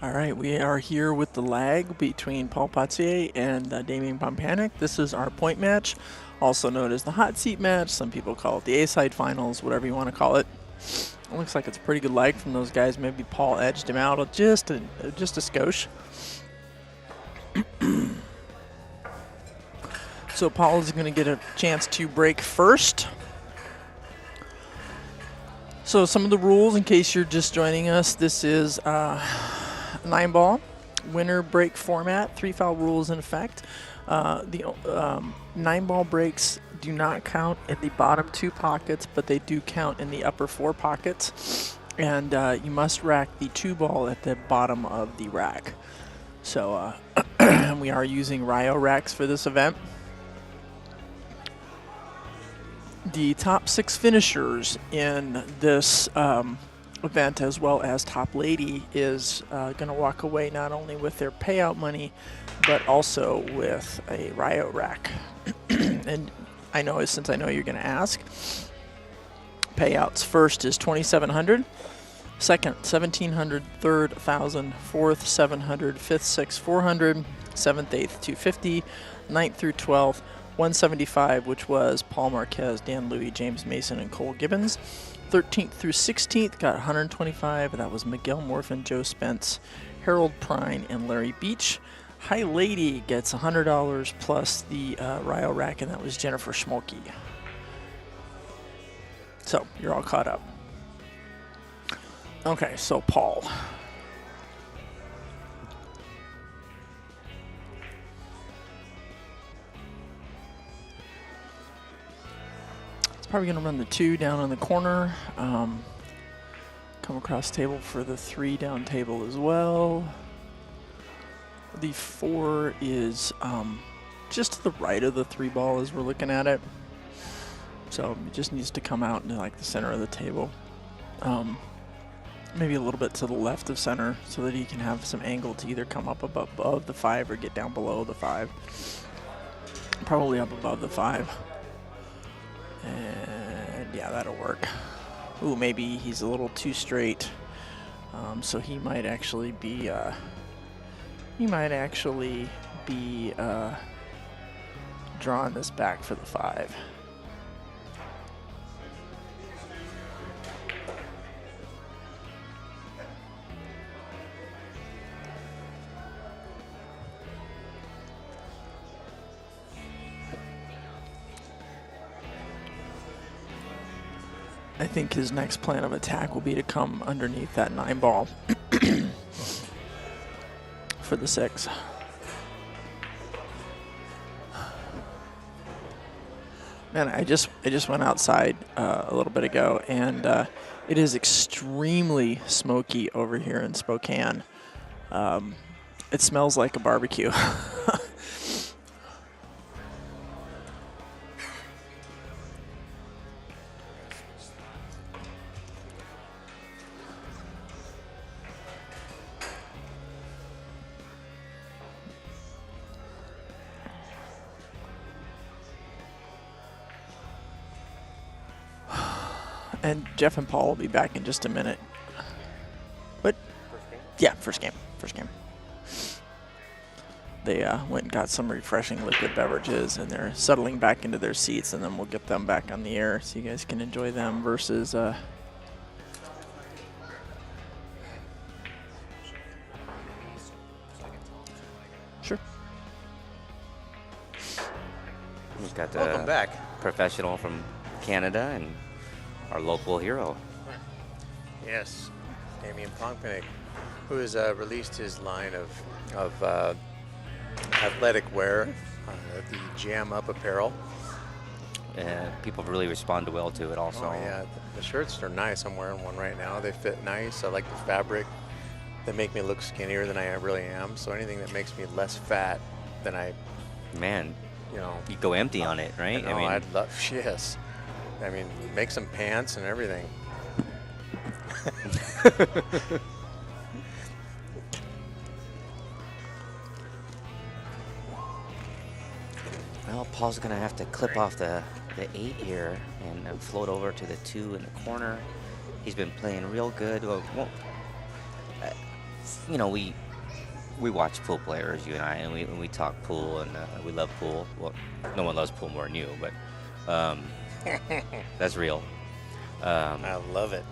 All right, we are here with the lag between Paul Potier and Damian Pompanic. This is our point match, also known as the hot seat match. Some people call it the A-side finals, whatever you want to call it. It looks like it's a pretty good lag from those guys. Maybe Paul edged him out just a skosh. So Paul is going to get a chance to break first. So some of the rules, in case you're just joining us, this is 9-ball winner break format. 3 foul rules in effect. The 9-ball breaks do not count in the bottom 2 pockets, but they do count in the upper 4 pockets. And you must rack the 2-ball at the bottom of the rack. So we are using Ryo racks for this event. The top 6 finishers in this event, as well as top lady, is going to walk away not only with their payout money, but also with a Ryo rack. And I know, since I know you're going to ask, payouts first is $2,700, second $1,700, third $1,000, fourth $700, fifth $600, $400, seventh, 8th $250, 9th through 12th $175, which was Paul Marquez, Dan Louie, James Mason, and Cole Gibbons. 13th through 16th got $125. That was Miguel Morfin, Joe Spence, Harold Prine, and Larry Beach. High Lady gets $100 plus the Ryo rack, and that was Jennifer Schmolke. So you're all caught up. Okay, so Paul. Probably going to run the 2 down in the corner. Come across table for the 3 down table as well. The 4 is just to the right of the 3-ball as we're looking at it. So it just needs to come out into like the center of the table. Maybe a little bit to the left of center so that he can have some angle to either come up above the 5 or get down below the 5. Probably up above the 5. And yeah, that'll work. Ooh, maybe he's a little too straight. So he might actually be drawing this back for the 5. I think his next plan of attack will be to come underneath that 9-ball for the 6. Man, I just went outside a little bit ago, and it is extremely smoky over here in Spokane. It smells like a barbecue. And Jeff and Paul will be back in just a minute. But yeah, first game. They went and got some refreshing liquid beverages, and they're settling back into their seats, and then we'll get them back on the air so you guys can enjoy them versus Sure. We've got Welcome back. Professional from Canada and our local hero. Yes, Damian Pompanic, who has released his line of athletic wear, the Jam Up apparel. And people really respond well to it also. Oh yeah, the shirts are nice. I'm wearing one right now. They fit nice. I like the fabric. They make me look skinnier than I really am. So anything that makes me less fat than I, Man, you know, you go empty on it, right? I mean, I'd love, yes. I mean, make some pants and everything. Well, Paul's going to have to clip off the 8 here and float over to the 2 in the corner. He's been playing real good. Well, you know, we watch pool players, you and I, and we talk pool, and we love pool. Well, no one loves pool more than you, but that's real. I love it.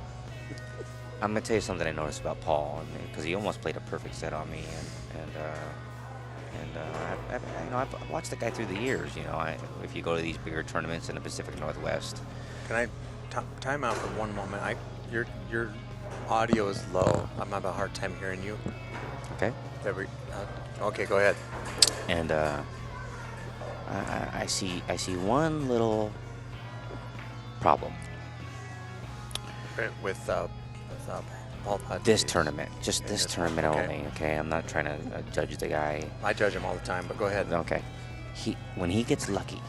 I'm gonna tell you something I noticed about Paul, because he almost played a perfect set on me, I've watched the guy through the years. You know, if you go to these bigger tournaments in the Pacific Northwest. Can I time out for one moment? Your audio is low. I'm having a hard time hearing you. Okay. Okay, go ahead. And I see one little problem. With Paul Putty. This tournament, just In this this tournament one, okay. only. Okay, I'm not trying to judge the guy. I judge him all the time, but go ahead. Okay, when he gets lucky,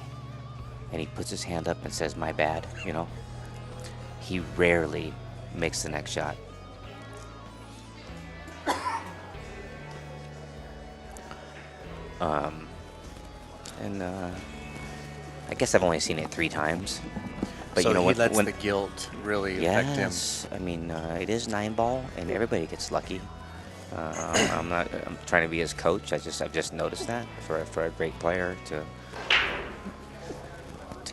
and he puts his hand up and says "my bad," you know, he rarely makes the next shot. I guess I've only seen it 3 times. But so you know, he lets the guilt really affect him. Yes, I mean it is 9-ball, and everybody gets lucky. I'm trying to be his coach. I've just noticed that for a great player to.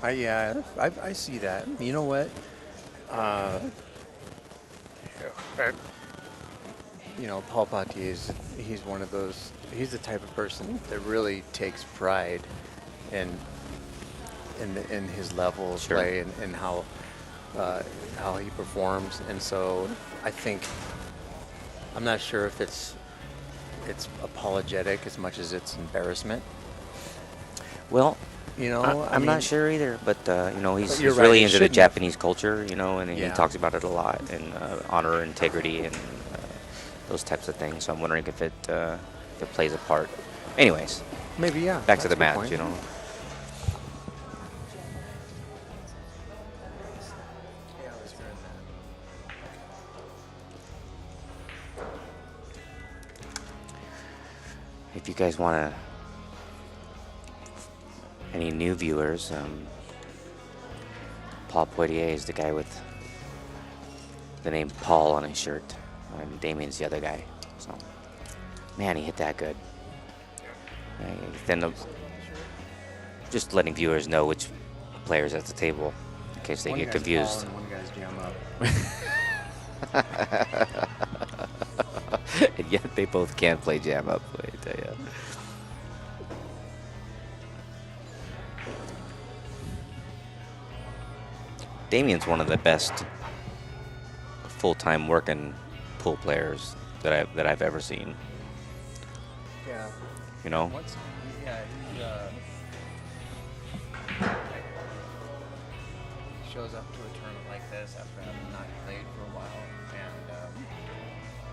I see that. You know what? You know, Paul Putty he's one of those. He's the type of person that really takes pride in his level of Sure. play and how he performs. And so I think I'm not sure if it's apologetic as much as it's embarrassment. Well, You know, I'm mean, not sure either, but you know, he's you're right, really he into the shouldn't. Japanese culture, you know, and he Yeah. talks about it a lot, and honor, integrity, and those types of things. So I'm wondering if it plays a part. Anyways, Maybe, yeah. back to the that's a good match, point. you know. Yeah, I was hearing that. If you guys want to, any new viewers, Paul Poitier is the guy with the name Paul on his shirt, and Damien's the other guy. So, man, he hit that good. Then just letting viewers know which players at the table, in case they get confused. One guy's jam up. And yet they both can play jam up, I tell you. Damien's one of the best full-time working pool players that I've ever seen. Yeah. You know, He shows up to a tournament like this after having not played for a while, and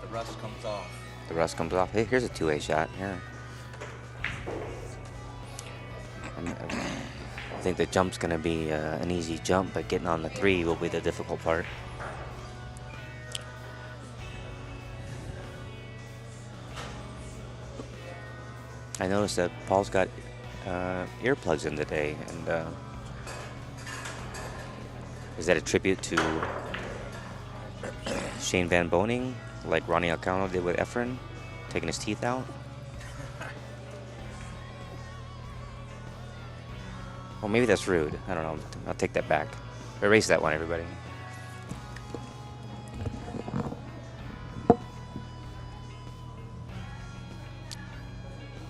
the rust comes off. the rust comes off. Hey, here's a 2-way shot. Here. I think the jump's going to be an easy jump, but getting on the 3 will be the difficult part. I noticed that Paul's got earplugs in today, and is that a tribute to Shane Van Boning, like Ronnie Alcano did with Efren, taking his teeth out? Well, maybe that's rude. I don't know. I'll take that back. Erase that one, everybody.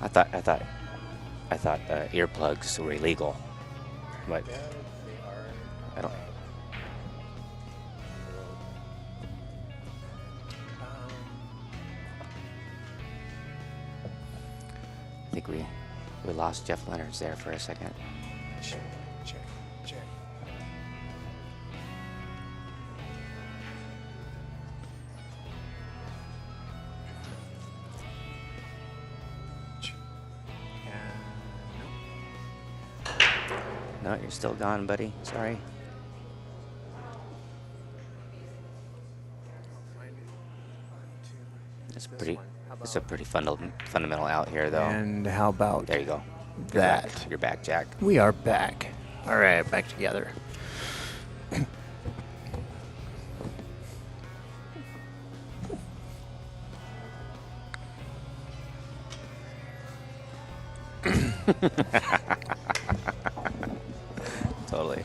I thought earplugs were illegal, but I don't. I think we lost Jeff Leonards there for a second. Check. No, you're still gone, buddy. Sorry. It's pretty. It's a pretty fundamental out here, though. And how about There you go. that? You're back, Jack. We are back. All right, back together. Totally.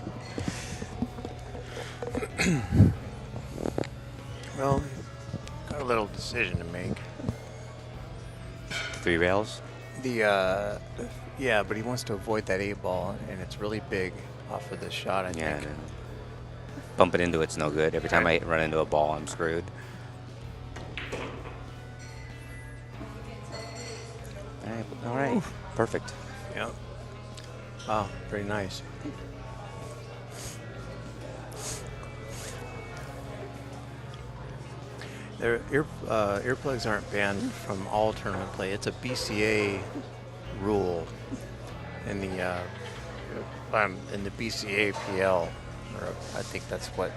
Well, got a little decision to make. 3 rails. Yeah, but he wants to avoid that 8-ball, and it's really big off of this shot, I Yeah. think. Bumping into it's no good. Every time I run into a ball, I'm screwed. All right. Perfect. Yeah. Wow, pretty nice. Earplugs aren't banned from all tournament play. It's a BCA rule in the BCA PL, or I think that's what.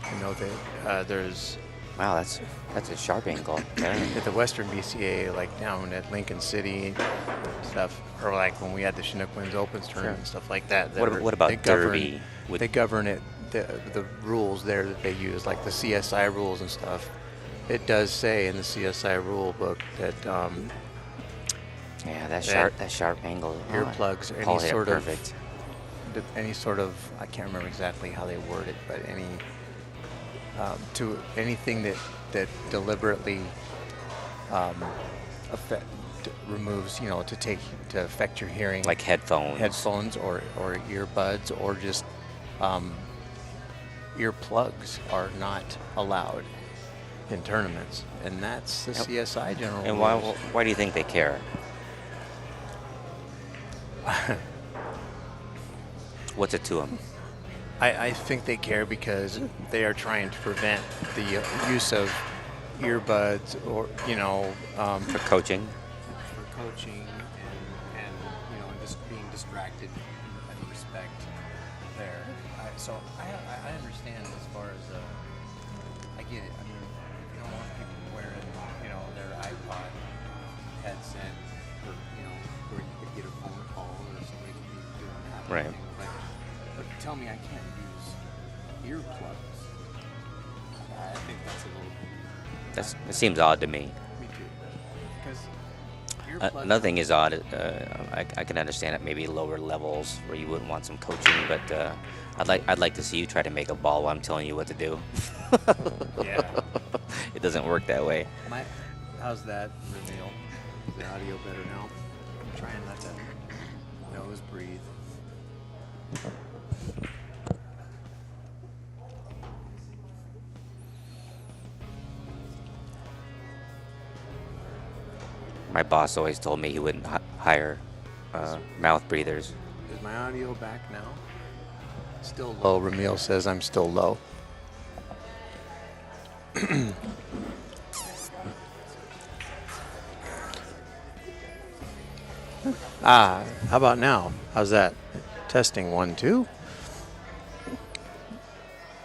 I know that there's Wow, that's a sharp angle. There. at the Western BCA, like down at Lincoln City and stuff, or like when we had the Chinook Winds Opens tournament and stuff like that. What about they govern- Derby? They govern it, the rules there that they use, like the CSI rules and stuff. It does say in the CSI rule book that Yeah, that sharp angle. earplugs or Paul any hit it sort perfect. of I can't remember exactly how they word it, but to anything that deliberately removes, to affect your hearing, Like headphones. or earbuds, or just earplugs are not allowed in tournaments, and that's the Yep. CSI general And rules. why do you think they care? What's it to them? I think they care because they are trying to prevent the use of earbuds or For coaching? for coaching and just being distracted and respect there. So I understand as far as I get it. I mean, you don't want people wearing their iPod headset or where you could get a phone call or somebody could be doing that. Right. But tell me I can't use earplugs. I think that's a little. It seems odd to me. Me too. Because earplugs. Another thing is odd. I can understand at maybe lower levels where you wouldn't want some coaching, but I'd like to see you try to make a ball while I'm telling you what to do. Yeah. It doesn't work that way. How's that reveal? Is the audio better now? I'm trying not to nose breathe. My boss always told me he wouldn't hire mouth breathers. Is my audio back now? Still low. Ramil says I'm still low. How about now? How's that? Testing 1, 2.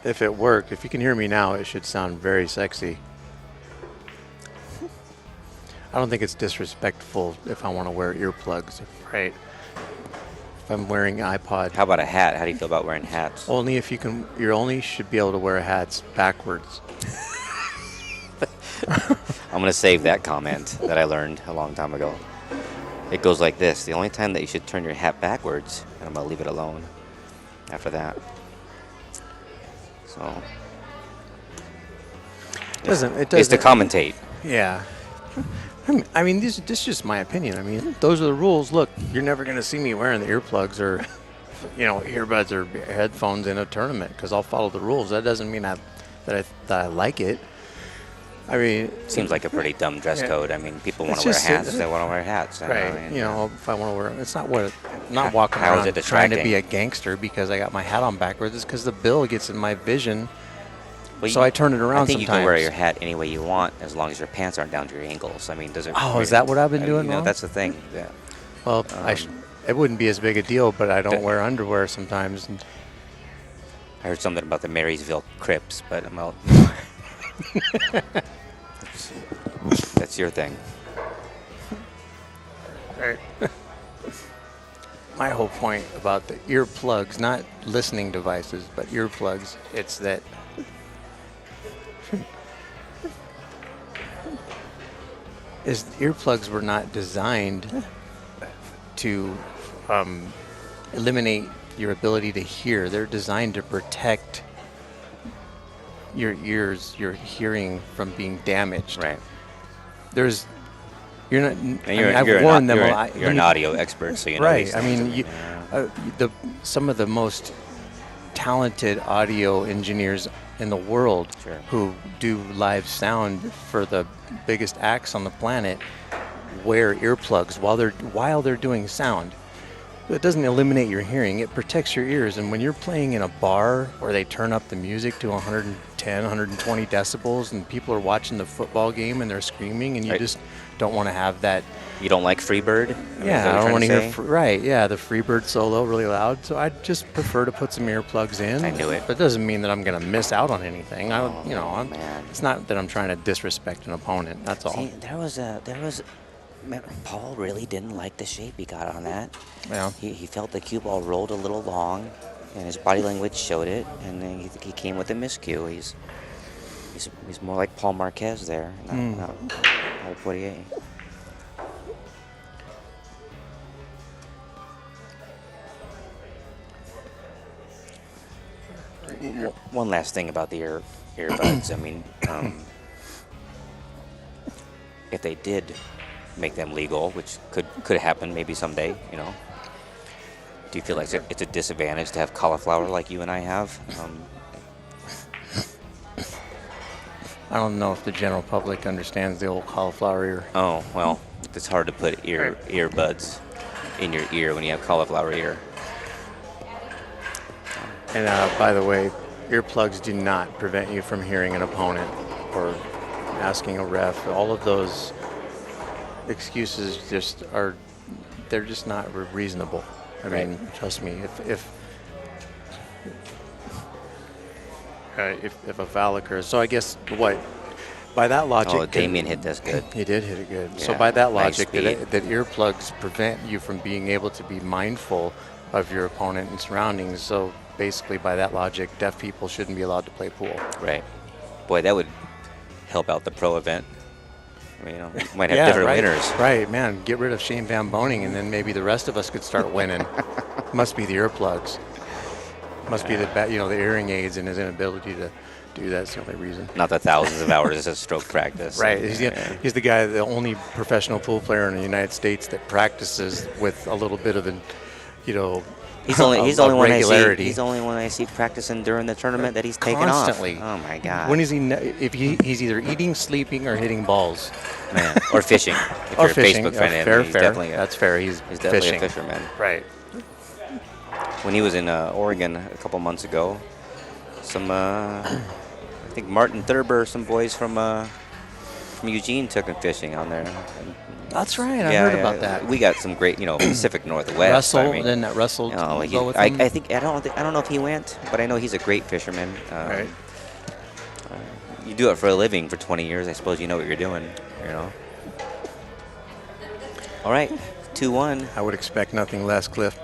If it worked, if you can hear me now, it should sound very sexy. I don't think it's disrespectful if I want to wear earplugs, right? If I'm wearing iPod. How about a hat? How do you feel about wearing hats? Only if you can. You only should be able to wear hats backwards. I'm going to save that comment that I learned a long time ago. It goes like this. The only time that you should turn your hat backwards, and I'm going to leave it alone after that. So, It is to doesn't. commentate. Yeah. I mean, this is just my opinion. I mean, those are the rules. Look, you're never going to see me wearing the earplugs or, earbuds or headphones in a tournament because I'll follow the rules. That doesn't mean that I like it. I mean, Seems like a pretty dumb dress Yeah. code. I mean, people want It's to wear just- hats. They want to wear hats. I right? mean, If I want to wear, it's not what. I'm not walking How is around it trying to distracting? be a gangster because I got my hat on backwards. It's because the bill gets in my vision. Well, So I turn it around I think you can sometimes. wear your hat any way you want as long as your pants aren't down to your ankles. I mean, does it? Oh, is that what I've been doing wrong? That's the thing. Yeah. Well, it wouldn't be as big a deal, but I don't That- wear underwear sometimes. And I heard something about the Marysville Crips, but I'm out. That's your thing. Right. My whole point about the earplugs, not listening devices, but earplugs, it's that is earplugs were not designed to eliminate your ability to hear. They're designed to protect your ears, your hearing from being damaged. Right. You're not. And I've warned them. You're an audio expert, so you know right. these I things. mean, some of the most talented audio engineers in the world Sure. who do live sound for the biggest acts on the planet wear earplugs while they're doing sound. It doesn't eliminate your hearing, it protects your ears. And when you're playing in a bar where they turn up the music to 110, 120 decibels and people are watching the football game and they're screaming and you Right. just don't want to have that. You don't like Freebird? Yeah, I don't want to hear. Right, yeah, the Freebird solo really loud. So I just prefer to put some earplugs in. I knew it. But it doesn't mean that I'm going to miss out on anything. Man. It's not that I'm trying to disrespect an opponent. That's all. See, there was. Man, Paul really didn't like the shape he got on that. Yeah. He felt the cue ball rolled a little long, and his body language showed it. And then he came with a miscue. He's more like Paul Marquez there, not Paul Poirier. One last thing about the earbuds. I mean, if they did make them legal, which could happen maybe someday, you know, do you feel like it's a disadvantage to have cauliflower like you and I have? I don't know if the general public understands the old cauliflower ear. Oh, well, it's hard to put earbuds in your ear when you have cauliflower ear. And by the way, earplugs do not prevent you from hearing an opponent or asking a ref. All of those excuses they're just not reasonable. I mean, trust me, if a foul occurs. So I guess by that logic. Oh, Damien hit this good. He did hit it good. So Yeah, by that nice logic, speed. that earplugs prevent you from being able to be mindful of your opponent and surroundings. So basically, by that logic, deaf people shouldn't be allowed to play pool. Right. Boy, that would help out the pro event. I mean, you know, we might have different winners. Right, man. Get rid of Shane Van Boning, and then maybe the rest of us could start winning. Must be the earplugs. Must be the hearing aids and his inability to do that. That's the only reason. Not the thousands of hours of stroke practice. Right. He's the guy, the only professional pool player in the United States that practices with a little bit of an, He's the only one regularity. He's the only one I see practicing during the tournament that he's taken Constantly. off. Oh my God. When is he? If he's either eating, sleeping, or hitting balls. Man, or fishing. If Or you're fishing. a Facebook fan, Fair. he's definitely That's fair. He's definitely fishing. a fisherman. Right. When he was in Oregon a couple months ago, I think Martin Thurber, some boys from Eugene took him fishing on there. That's right. I heard about that. We got some great, Pacific Northwest. Russell, I mean, then that Russell. Go with I him? I don't know if he went, but I know he's a great fisherman. Right. You do it for a living for 20 years. I suppose you know what you're doing. All right, 2-1. I would expect nothing less, Cliff.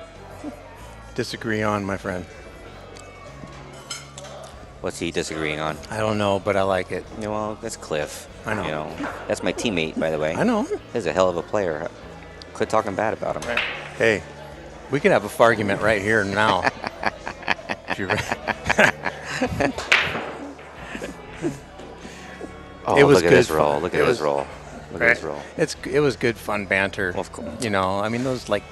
Disagree on, my friend. What's he disagreeing on? I don't know, but I like it. Well, that's Cliff. I know. That's my teammate, by the way. I know. He's a hell of a player. Quit talking bad about him. Hey, we could have a argument right here and now. If you're Oh, It was look at good his roll. fun. Look It at his was- roll. Look at his roll. It was good fun banter. Well, of course. I mean, those like.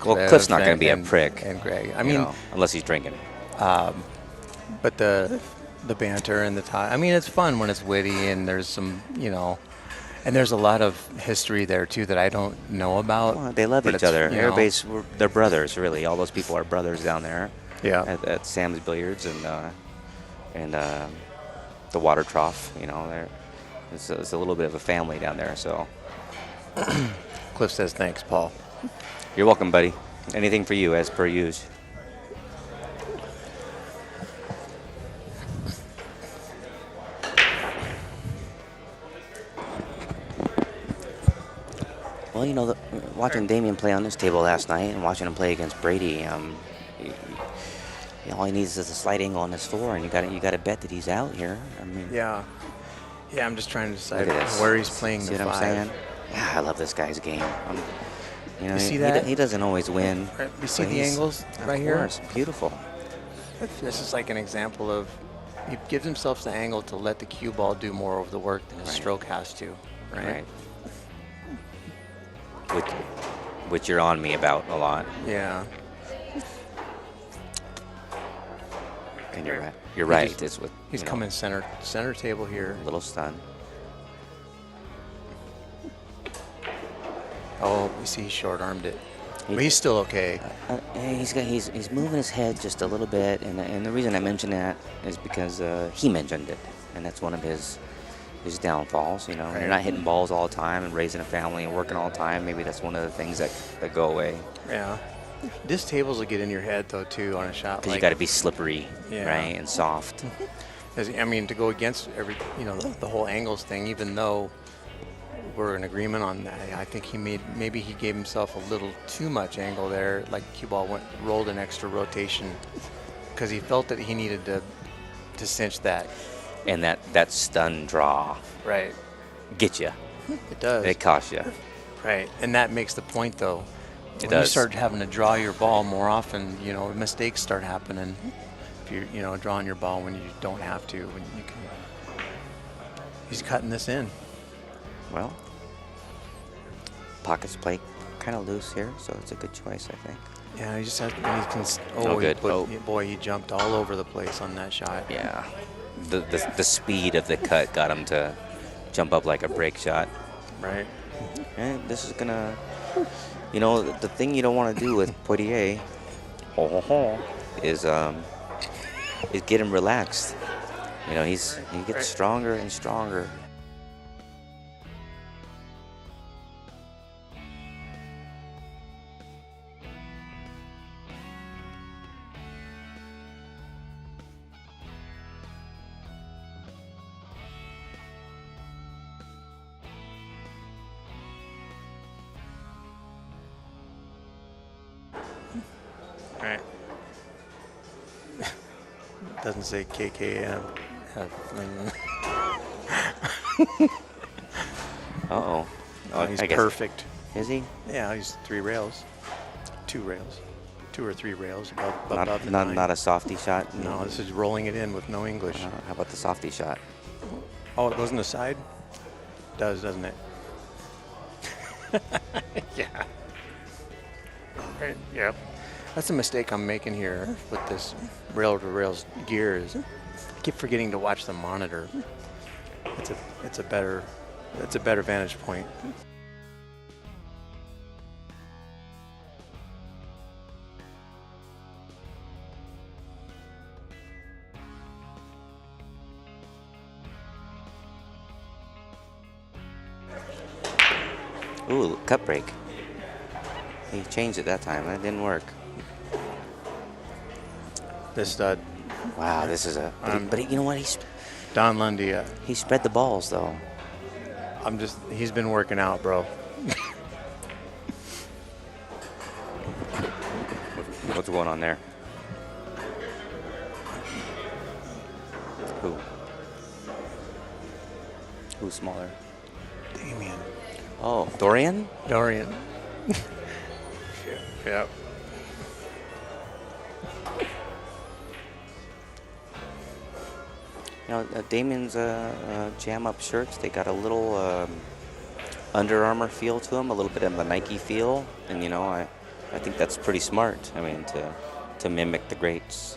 Well, Cliff's not going to be a prick. And Greg. I mean, unless he's drinking. but the banter and the time. I mean, it's fun when it's witty and there's some, and there's a lot of history there too that I don't know about. Well, they love but each it's, other. They're brothers, really. All those people are brothers down there. Yeah. At Sam's Billiards and the Water Trough. It's a little bit of a family down there. So Cliff says thanks, Paul. you're welcome, buddy. Anything for you, as per usual. Well, watching Damien play on this table last night and watching him play against Brady, all he needs is a slight angle on his floor, and you got to bet that he's out here. I mean, Yeah. Yeah, I'm just trying to decide look at this. where he's playing See the what I'm five. saying? Yeah, I love this guy's game. You know, You see he, that? he doesn't always win. Right, you see but the he's- angles right of here? course, beautiful. This is like an example of he gives himself the angle to let the cue ball do more of the work than his Right. stroke has to, right? Which you're on me about a lot. Yeah. And you're right. You're right. It's with He's you know, coming center table here. a little stun. Oh, you see, he short armed it. He- But he's still okay. He's moving his head just a little bit, and the reason I mention that is because he mentioned it, and that's one of his downfalls. You know, when you're not hitting balls all the time and raising a family and working all the time. Maybe that's one of the things that go away. Yeah. This tables will get in your head though too on a shot. Because Like, you got to be slippery, Yeah. right, and soft. I mean, to go against the whole angles thing, even though we're in agreement on that, I think maybe he gave himself a little too much angle there. Like cue ball rolled an extra rotation because he felt that he needed to cinch that. And that stun draw Right. get you. It does. It costs you. Right. And that makes the point though. It When you does. start having to draw your ball more often, mistakes start happening. If you're, drawing your ball when you don't have to, when you can. He's cutting this in. Well, pockets play kind of loose here, so it's a good choice, I think. Yeah, he just has. And he can. Oh, good. Boy, he jumped all over the place on that shot. Yeah. The speed of the cut got him to jump up like a break shot. Right. And this is gonna, the thing you don't want to do with Poitier, is get him relaxed. He gets stronger and stronger. Right. Doesn't say KKM. Uh-oh. Oh, he's I guess- perfect. Is he? Yeah, he's 3 rails. 2 rails. 2 or 3 rails above the Not line. not a softy shot? No, this is rolling it in with no English. How about the softy shot? Oh, it goes in the side? Does, doesn't it? Yeah. Right, yep. That's a mistake I'm making here with this rail-to-rails gear is I keep forgetting to watch the monitor. It's a better vantage point. Ooh, cut break. He changed it that time. That didn't work. This stud, Wow, this is a. But you know what? Don Lundy, He spread the balls though. he's been working out, bro. What's going on there? Who? Who's smaller? Damien. Oh, Dorian? Dorian. Yep. Damien's jam-up shirts, they got a little Under Armour feel to them, a little bit of a Nike feel, and I think that's pretty smart. I mean, to mimic the greats.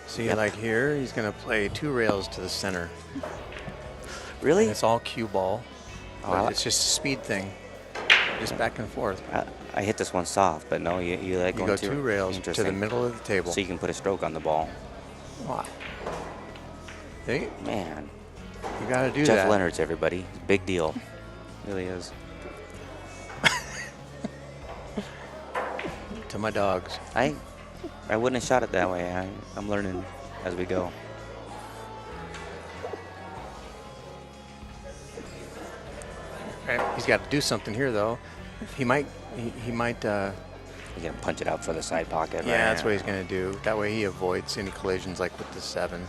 See, like here, he's going to play 2 rails to the center. Really? And it's all cue ball. Oh, But I- it's just a speed thing. Just back and forth. I hit this one soft, but no, you like You going go 2 rails to the Interesting. middle of the table. So you can put a stroke on the ball. Wow. See, Man, you got to do Jeff that. Leonard's everybody. Big deal. Really is. To my dogs. I wouldn't have shot it that way. I'm learning as we go. Right. He's got to do something here, though. He might He's gonna punch it out for the side pocket. Yeah, right? that's what he's going to do. That way he avoids any collisions like with the 7.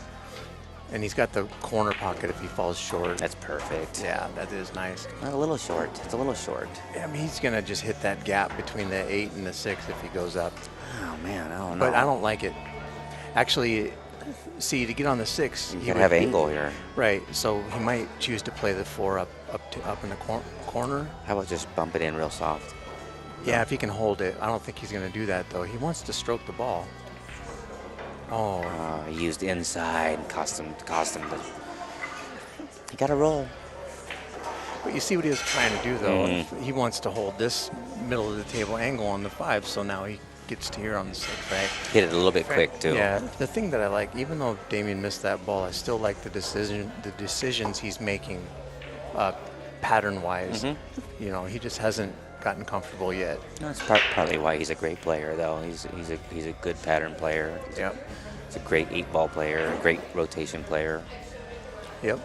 And he's got the corner pocket if he falls short. That's perfect. Yeah, that is nice. A little short. It's a little short. I mean, he's going to just hit that gap between the 8 and the 6 if he goes up. Oh man, I don't know. But I don't like it. Actually, see, to get on the 6, You he gotta would have be- angle here. Right, so he might choose to play the 4 up in the corner. How about just bump it in real soft? Yeah, if he can hold it. I don't think he's going to do that, though. He wants to stroke the ball. Oh, He used inside, cost him the. He got to roll. but you see what he was trying to do, though. He wants to hold this middle of the table angle on the 5, so now he gets to here on the 6, right? Hit it a little bit quick too. Yeah, the thing that I like, even though Damien missed that ball, I still like the decisions he's making, pattern-wise. You know, he just hasn't gotten comfortable yet. That's partly why he's a great player, though. He's a good pattern player. Yep. He's a great 8-ball player, a great rotation player, Yep.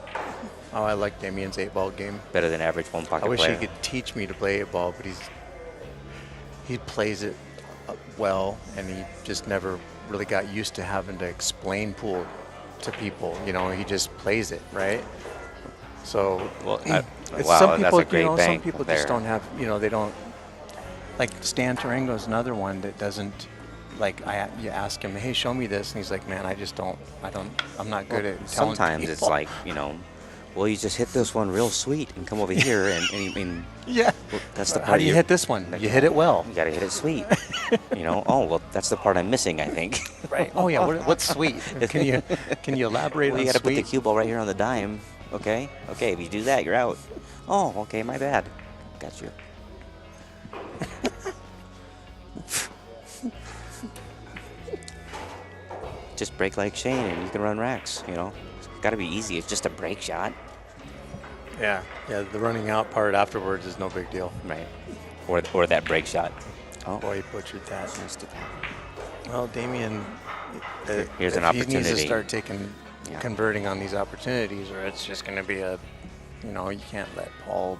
Oh, I like Damien's 8-ball game. better than average one pocket I wish player. he could teach me to play 8-ball, but he plays it well, and he just never really got used to having to explain pool to people. You know, he just plays it, right? So Well, it's wow, some that's people, a great some bank people there. just don't have, they don't. Like Stan Tarango's another one that doesn't. Like you ask him, hey, show me this, and he's like, man, I'm not good at telling Sometimes it's people. like, well, you just hit this one real sweet and come over here and Yeah. well, that's the part How do you you're- hit this one? You hit it well. You gotta hit it sweet. Oh well, that's the part I'm missing, I think. Right. Oh yeah. What's sweet? Can you elaborate Well, on you gotta put the sweet? cue ball right here on the dime. Okay. If you do that, you're out. Oh, okay, my bad. Got you. Just break like Shane, and you can run racks. It's got to be easy. It's just a break shot, Yeah. Yeah. The running out part afterwards is no big deal. right? Or that break shot. Oh, Boy, he butchered that. missed it. Well, Damien, Here's an he needs to opportunity. start Yeah. converting on these opportunities, or it's just going to be you can't let Paul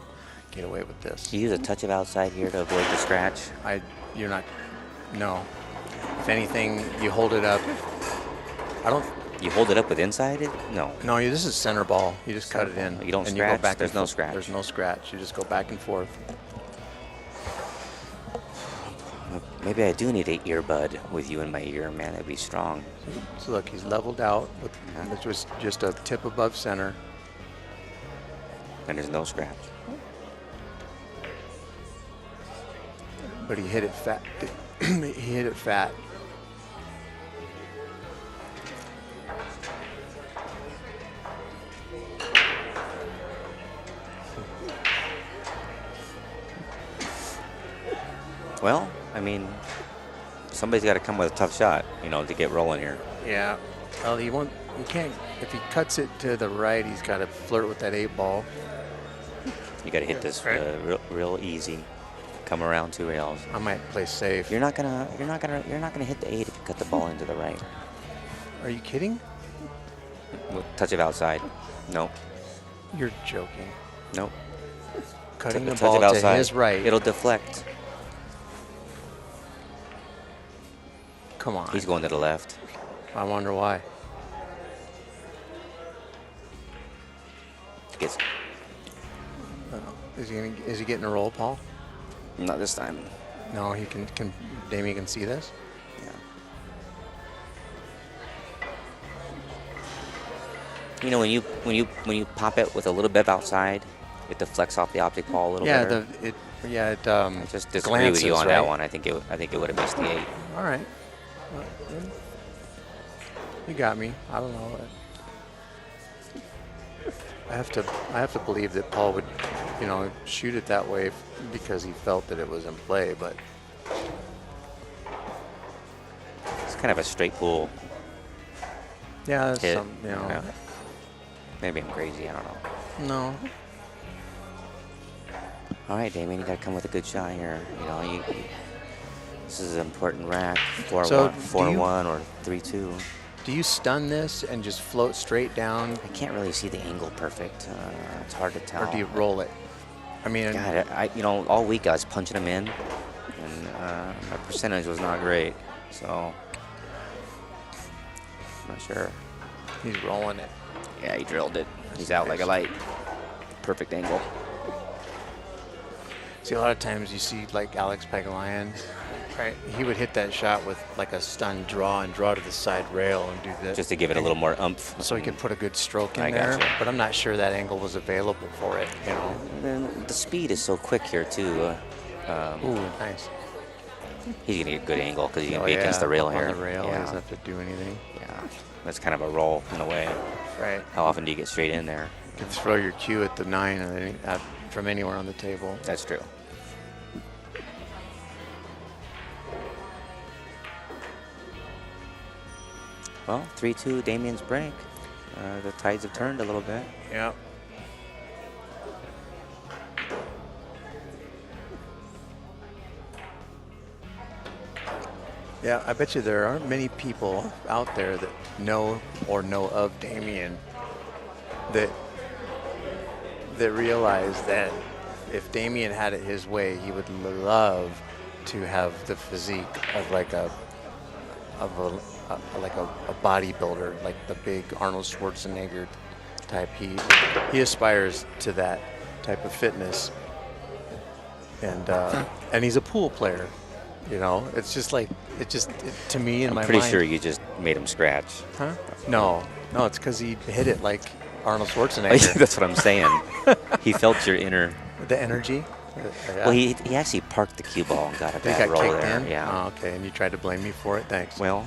get away with this. You use a touch of outside here to avoid the scratch. You're not. No. If anything, you hold it up. I don't. You hold it up with inside it? No. No, this is center ball. You just cut it in. You don't and scratch? You go back There's and no forth. scratch. There's no scratch. You just go back and forth. Maybe I do need an earbud with you in my ear, man. That'd be strong. So look, he's leveled out, which was just a tip above center. And there's no scratch. But he hit it fat. He hit it fat. Well, I mean, somebody's got to come with a tough shot, to get rolling here. Yeah. Well, he can't. If he cuts it to the right, he's got to flirt with that 8-ball. You got to hit this Right. real easy. Come around 2 rails. I might play safe. You're not gonna hit the 8 if you cut the ball into the right. Are you kidding? Touch of outside. Nope. You're joking. Nope. Cutting the Touch ball of to outside. his right. It'll deflect. Come on. He's going to the left. I wonder why. Gets Is he getting a roll, Paul? not this time. No, he can. Damien can see this. Yeah. When you pop it with a little bit of outside, it deflects off the optic ball a little Yeah. bit. I I just disagree with you glances, on that right? one. I think it would have missed the 8. All right. Well, then you got me. I don't know. I have to believe that Paul would, shoot it that way because he felt that it was in play. But It's kind of a straight pool yeah, that's hit. some, Yeah. Maybe I'm crazy. I don't know. no. All right, Damien, you got to come with a good shot here. This is an important rack. 4-1, So, do 4-1 or 3-2. Do you stun this and just float straight down, I can't really see the angle perfect. It's hard to tell. or do you roll it? I mean, God, all week I was punching them in, and my percentage was not great. So I'm not sure. He's rolling it. Yeah, he drilled it. He's out like a light. Perfect angle. See, a lot of times you see like Alex Pagulayan, right? He would hit that shot with like a stunned draw and draw to the side rail and do that. Just to give it a little more oomph. So he could put a good stroke in I there. gotcha. But I'm not sure that angle was available for it, you know. And then the speed is so quick here too. Ooh, nice. He's gonna get a good angle because he's gonna Oh, be against the rail up here. on the rail, he Yeah. doesn't have to do anything. Yeah, that's kind of a roll in a way. Right. How often do you get straight in there? You can throw your cue at the 9 and then from anywhere on the table. That's true. Well, 3-2 Damien's break. The tides have turned a little bit. Yeah. Yeah, I bet you there aren't many people out there that know or know of Damien that realize that if Damien had it his way, he would love to have the physique of like a bodybuilder, like the big Arnold Schwarzenegger type. He aspires to that type of fitness, and he's a pool player. You know, it's just like to me in my Pretty mind. sure you just made him scratch. Huh? No, it's because he hit it like Arnold Schwarzenegger. That's what I'm saying. He felt your inner. The energy. Well, he actually parked the cue ball and got a They bad got roll kicked there. in. Yeah. Oh, okay, and you tried to blame me for it. Thanks. Well,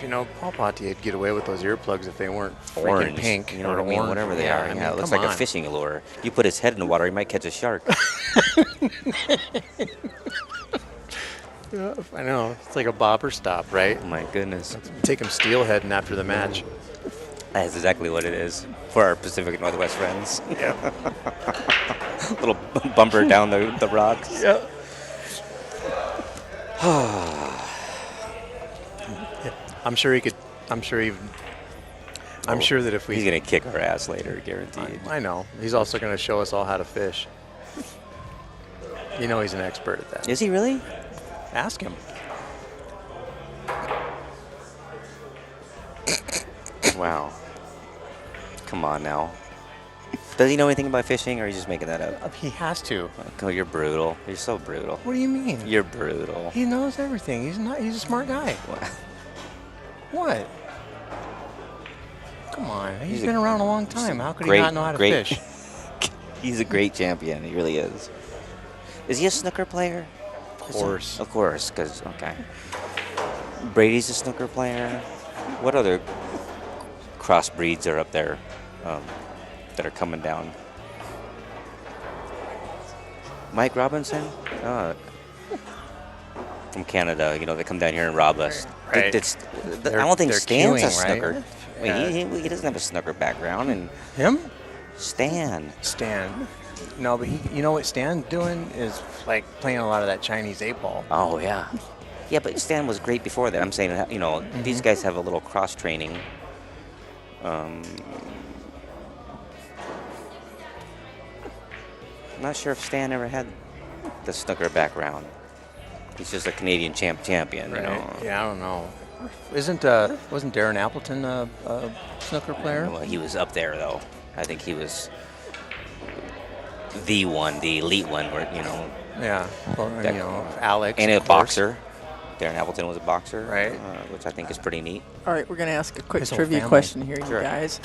you know, Paul Potty would get away with those earplugs if they weren't freaking orange, pink. you know or what I mean? orange. Whatever they Yeah, are. I mean, Yeah, it looks come like a on. fishing lure. You put his head in the water, he might catch a shark. Yeah, I know. It's like a bobber stop, right? Oh my goodness. Take him steelheading after the match. That's exactly what it is for our Pacific Northwest friends. Yeah. Little bumper down the rocks. Yeah. I'm sure he could. I'm sure that if we. He's gonna kick our ass later, guaranteed. I know. He's also going to show us all how to fish. You know he's an expert at that. Is he really? Ask him. Wow. Come on now. Does he know anything about fishing, or are you just making that up? He has to. Oh, you're brutal. You're so brutal. What do you mean? You're brutal. He knows everything. He's a smart guy. Wow. What? Come on. He's a- been around a long time. How could he great- not know how to great- fish? He's a great champion. He really is. Is he a snooker player? Of course. Of course, because, okay. Brady's a snooker player. What other crossbreeds are up there that are coming down? Mike Robinson? From Canada, you know, they come down here and rob us. Right. I don't think They're Stan's a queuing, snooker. right? I mean, he doesn't have a snooker background. And Him? Stan. Stan. No, but you know what Stan's doing is like playing a lot of that Chinese 8-ball. Oh, yeah. Yeah, but Stan was great before that. I'm saying, you know, these guys have a little cross training. I'm not sure if Stan ever had the snooker background. He's just a Canadian champion, you know. Yeah, I don't know. Wasn't Darren Appleton a snooker player? Well, he was up there, though. I think he was the one, the elite one, where, you know. Yeah. Well, That- you know, Alex. And a of course. boxer. Darren Appleton was a boxer. Right. Which I think is pretty neat. All right, we're going to ask a quick His whole trivia family. question here, you Sure. guys.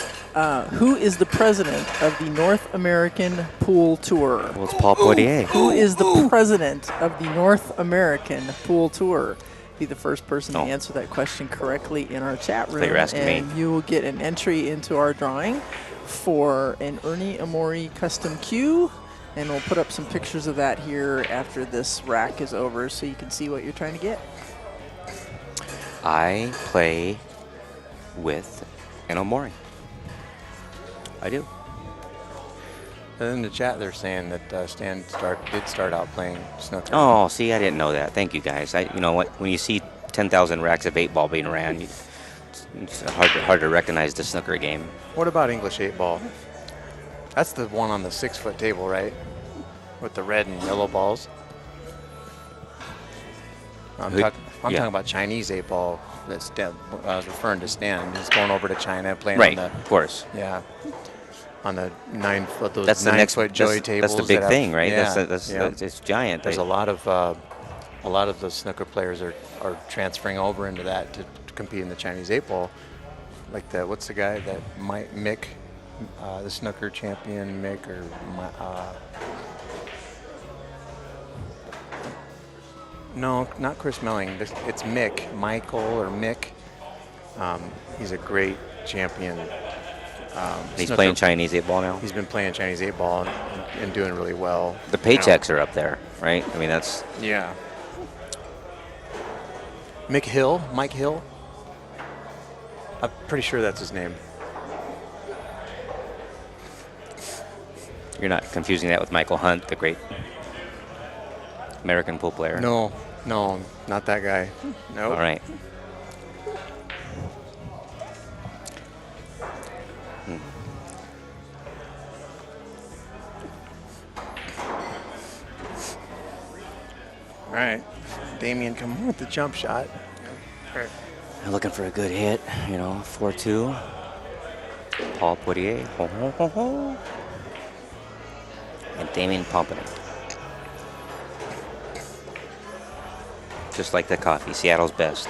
Who is the president of the North American Pool Tour? Well, it's Paul Poitier. Who is the president of the North American Pool Tour? Be the first person to Oh. answer that question correctly in our chat room, you're asking me. and you will get an entry into our drawing for an Ernie Amori custom cue. And we'll put up some pictures of that here after this rack is over, so you can see what you're trying to get. I play with an Omori. I do. And in the chat, they're saying that Stan did start out playing snooker. Oh, see, I didn't know that. Thank you, guys. You know what? When you see 10,000 racks of 8-ball being ran, it's hard to recognize the snooker game. What about English 8-ball? That's the one on the 6-foot table, right? With the red and yellow balls. I'm Who- talking yeah. about Chinese 8-ball. That's I was referring to Stan. He's going over to China playing Right, on the of course. on the 9-foot, those That's the next 9-foot joy that's, tables. that's the big that have- thing, right? Yeah, That's it's giant. There's a lot of the snooker players are transferring over into that to compete in the Chinese 8-ball. Like what's the guy that Mick, the snooker champion Mick or no, not Chris Melling. It's Michael or Mick. He's a great champion. He's snooker- playing Chinese 8-ball now. He's been playing Chinese 8-ball and doing really well. The paychecks are up there, right? I mean, that's Yeah. Mike Hill. I'm pretty sure that's his name. you're not confusing that with Michael Hunt, the great American pool player. No, not that guy. No. All right. All right. Damien, come on with the jump shot. I'm looking for a good hit, 4-2. Paul Poitier. Ho, ho, ho, ho. And Damien pumping it. Just like the coffee, Seattle's best.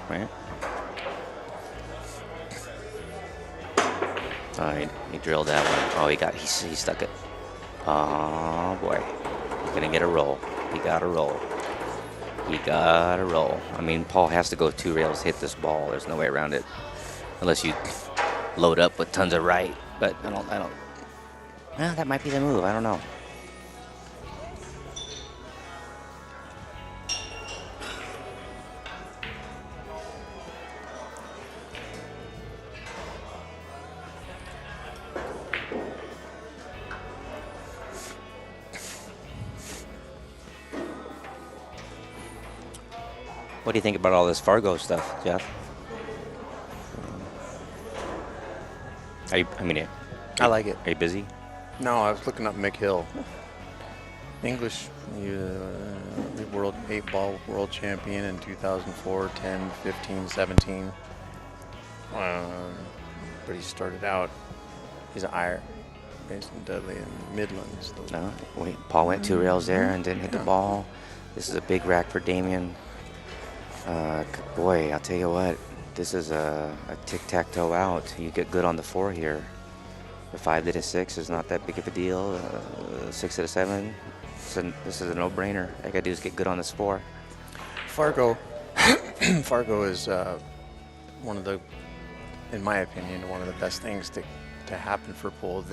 Right? All right, he drilled that one. Oh, he stuck it. Oh, boy. He's going to get a roll. He got a roll. I mean, Paul has to go 2 rails to hit this ball. There's no way around it. Unless you load up with tons of right. But I don't. Well, that might be the move. I don't know. What do you think about all this Fargo stuff, Jeff? I like it. Are you busy? No, I was looking up Mick Hill. English world 8-ball world champion in 2004, 10, 15, 17. But he started out, he's an Irish, based in Dudley and Midlands. No. Paul went 2 rails there and didn't hit the ball. This is a big rack for Damien. Boy, I'll tell you what. This is a tic-tac-toe out. You get good on the 4 here. The 5 to the 6 is not that big of a deal. 6 to the 7. This is a no-brainer. All I gotta do is get good on this 4. Fargo is one of the, in my opinion, one of the best things to happen for pool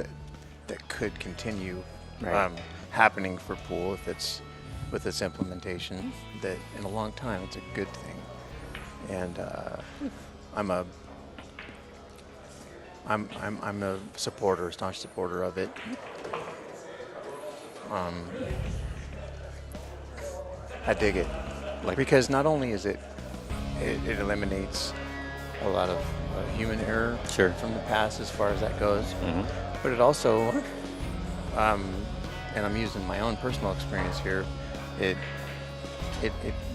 that could continue happening for pool if it's with its implementation. That in a long time, it's a good thing. And I'm a supporter, staunch supporter of it. I dig it, because not only is it eliminates a lot of human error from the past as far as that goes, but it also, and I'm using my own personal experience here, it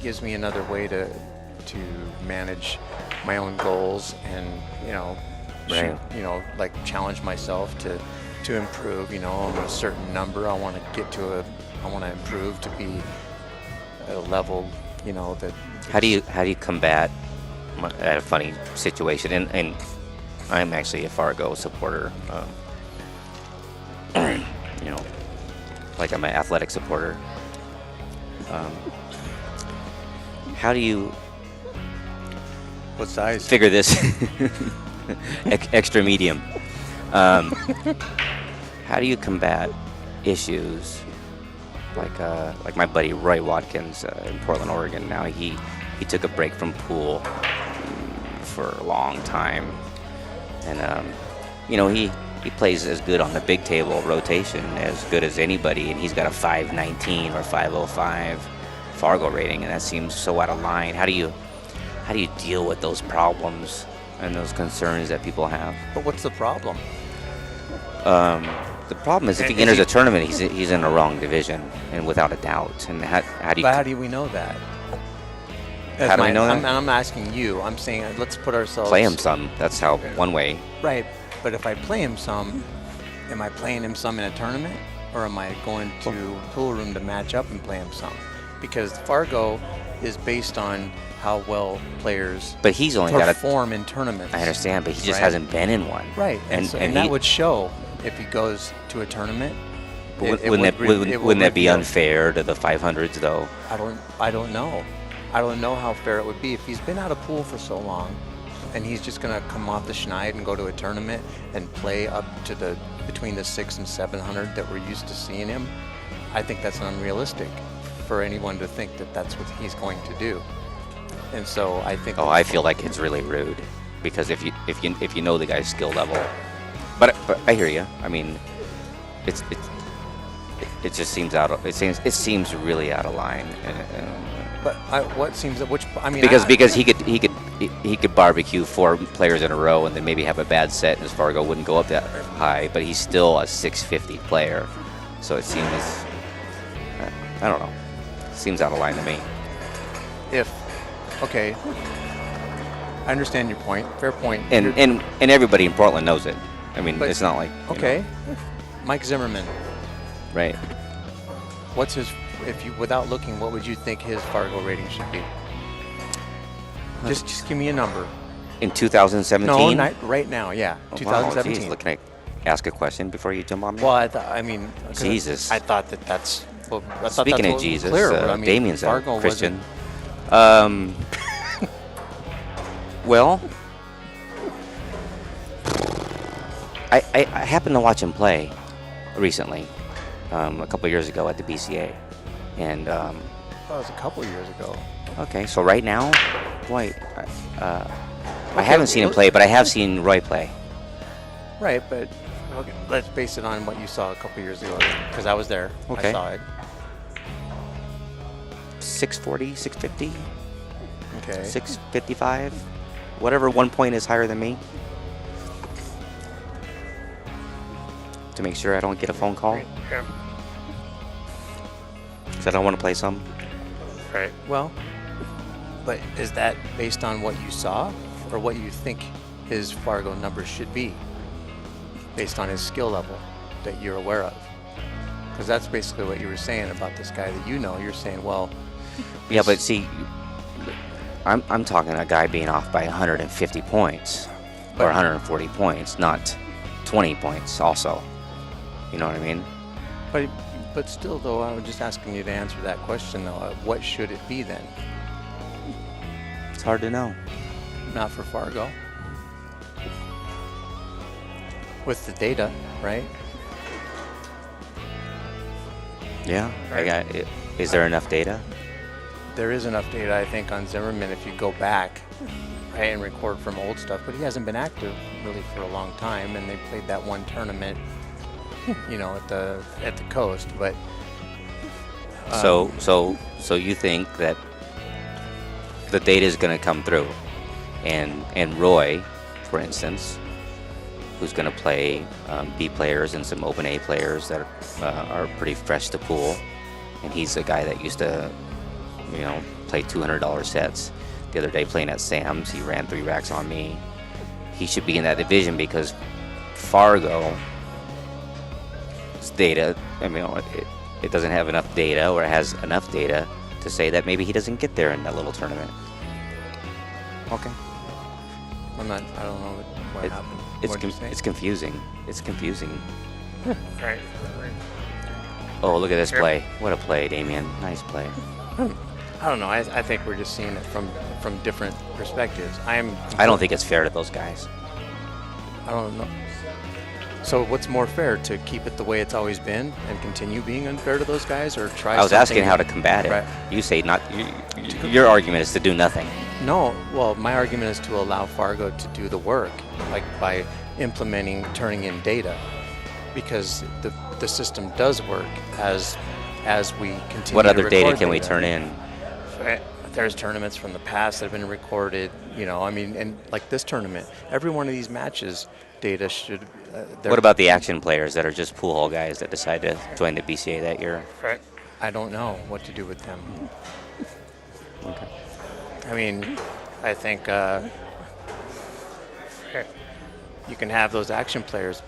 gives me another way to manage my own goals and like challenge myself to improve. On a certain number, I want to improve to be at a level that. How do you combat a funny situation? And I'm actually a Fargo supporter. Like I'm an athletic supporter. How do you? What size? Figure this extra medium. How do you combat issues like my buddy Roy Watkins in Portland, Oregon? Now he took a break from pool for a long time, and he plays as good on the big table rotation as good as anybody, and he's got a 519 or 505 Fargo rating, and that seems so out of line. How do you deal with those problems and those concerns that people have? But what's the problem? The problem is if And he is enters he- a tournament, he's in the wrong division, and without a doubt. And how do you? But how do we know that? How do we know that? I'm asking you. I'm saying let's put ourselves. Play him some. That's how one way. Right, but if I play him some, am I playing him some in a tournament, or am I going to pool room to match up and play him some? Because Fargo is based on how well players But he's only got a. perform in tournaments. I understand, but he just Right. hasn't been in one. Right, and And that he- would show if he goes to a tournament. Wouldn't would wouldn't that be reveal- unfair to the 500s though? I don't know. I don't know how fair it would be if he's been out of pool for so long, and he's just gonna come off the schneid and go to a tournament and play up to the between the 600 and 700 that we're used to seeing him. I think that's unrealistic for anyone to think that that's what he's going to do. And so I think. Oh, I feel like it's really rude because if you know the guy's skill level, but I hear you. I mean, it just seems it seems really out of line. But what seems that which I mean Because he could barbecue 4 players in a row and then maybe have a bad set and his Fargo wouldn't go up that high, but he's still a 650 player. So it seems, I don't know, seems out of line to me. okay, I understand your point. Fair point. And everybody in Portland knows it. I mean, But- it's not like you Okay, Mike Zimmerman. know, right? What's his? If you, without looking, what would you think his Fargo rating should be? Just give me a number. In 2017. No, not right now. Yeah, Oh, wow, 2017. geez, can I ask a question before you jump on me? Well, I mean, 'cause Jesus. I thought that's. Well, I thought Speaking that's of what was Jesus, clear. I mean, Damien's a Fargo Christian. wasn't- Well, I happened to watch him play recently, a couple years ago at the BCA, and That was a couple years ago. okay, so right now, boy, I haven't seen him play, but I have seen Roy play. Right, but okay, let's base it on what you saw a couple years ago, because I was there. Okay. I saw it. 640, 650, Okay. 655, whatever 1 point is higher than me. To make sure I don't get a phone call. Yeah. Because I don't want to play some. Right. Well, but is that based on what you saw, or what you think his Fargo numbers should be, based on his skill level that you're aware of? Because that's basically what you were saying about this guy that you know. You're saying, well, Yeah, but see, I'm talking a guy being off by 150 points But- or 140 points, not 20 points also. You know what I mean? but still, though, I'm just asking you to answer that question, though. What should it be then? It's hard to know. Not for Fargo. With the data, right? Yeah, I got it. Is there enough data? There is enough data, I think, on Zimmerman if you go back, right, and record from old stuff. But he hasn't been active really for a long time, and they played that one tournament, you know, at the coast. But So you think that the data is going to come through, and Roy, for instance, who's going to play B players and some Open A players that are pretty fresh to pool, and he's a guy that used to, play $200 sets. The other day playing at Sam's, he ran 3 racks on me. He should be in that division because Fargo's data, it doesn't have enough data, or it has enough data to say that maybe he doesn't get there in that little tournament. Okay. I don't know what happened. What'd you say? It's confusing. It's confusing. Right. Oh, look at this play. What a play, Damien. Nice play. I don't know. I think we're just seeing it from different perspectives. I don't think it's fair to those guys. I don't know. So what's more fair, to keep it the way it's always been and continue being unfair to those guys, or try? I was asking something- how to combat it. Right. You say not. Your argument is to do nothing. No, well, my argument is to allow Fargo to do the work, like by turning in data, because the system does work as we continue. What to other data record can we turn in? There's tournaments from the past that have been recorded, and like this tournament, every one of these matches data should. What about the action players that are just pool hall guys that decide to join the BCA that year? I don't know what to do with them. Okay. I mean, I think you can have those action players,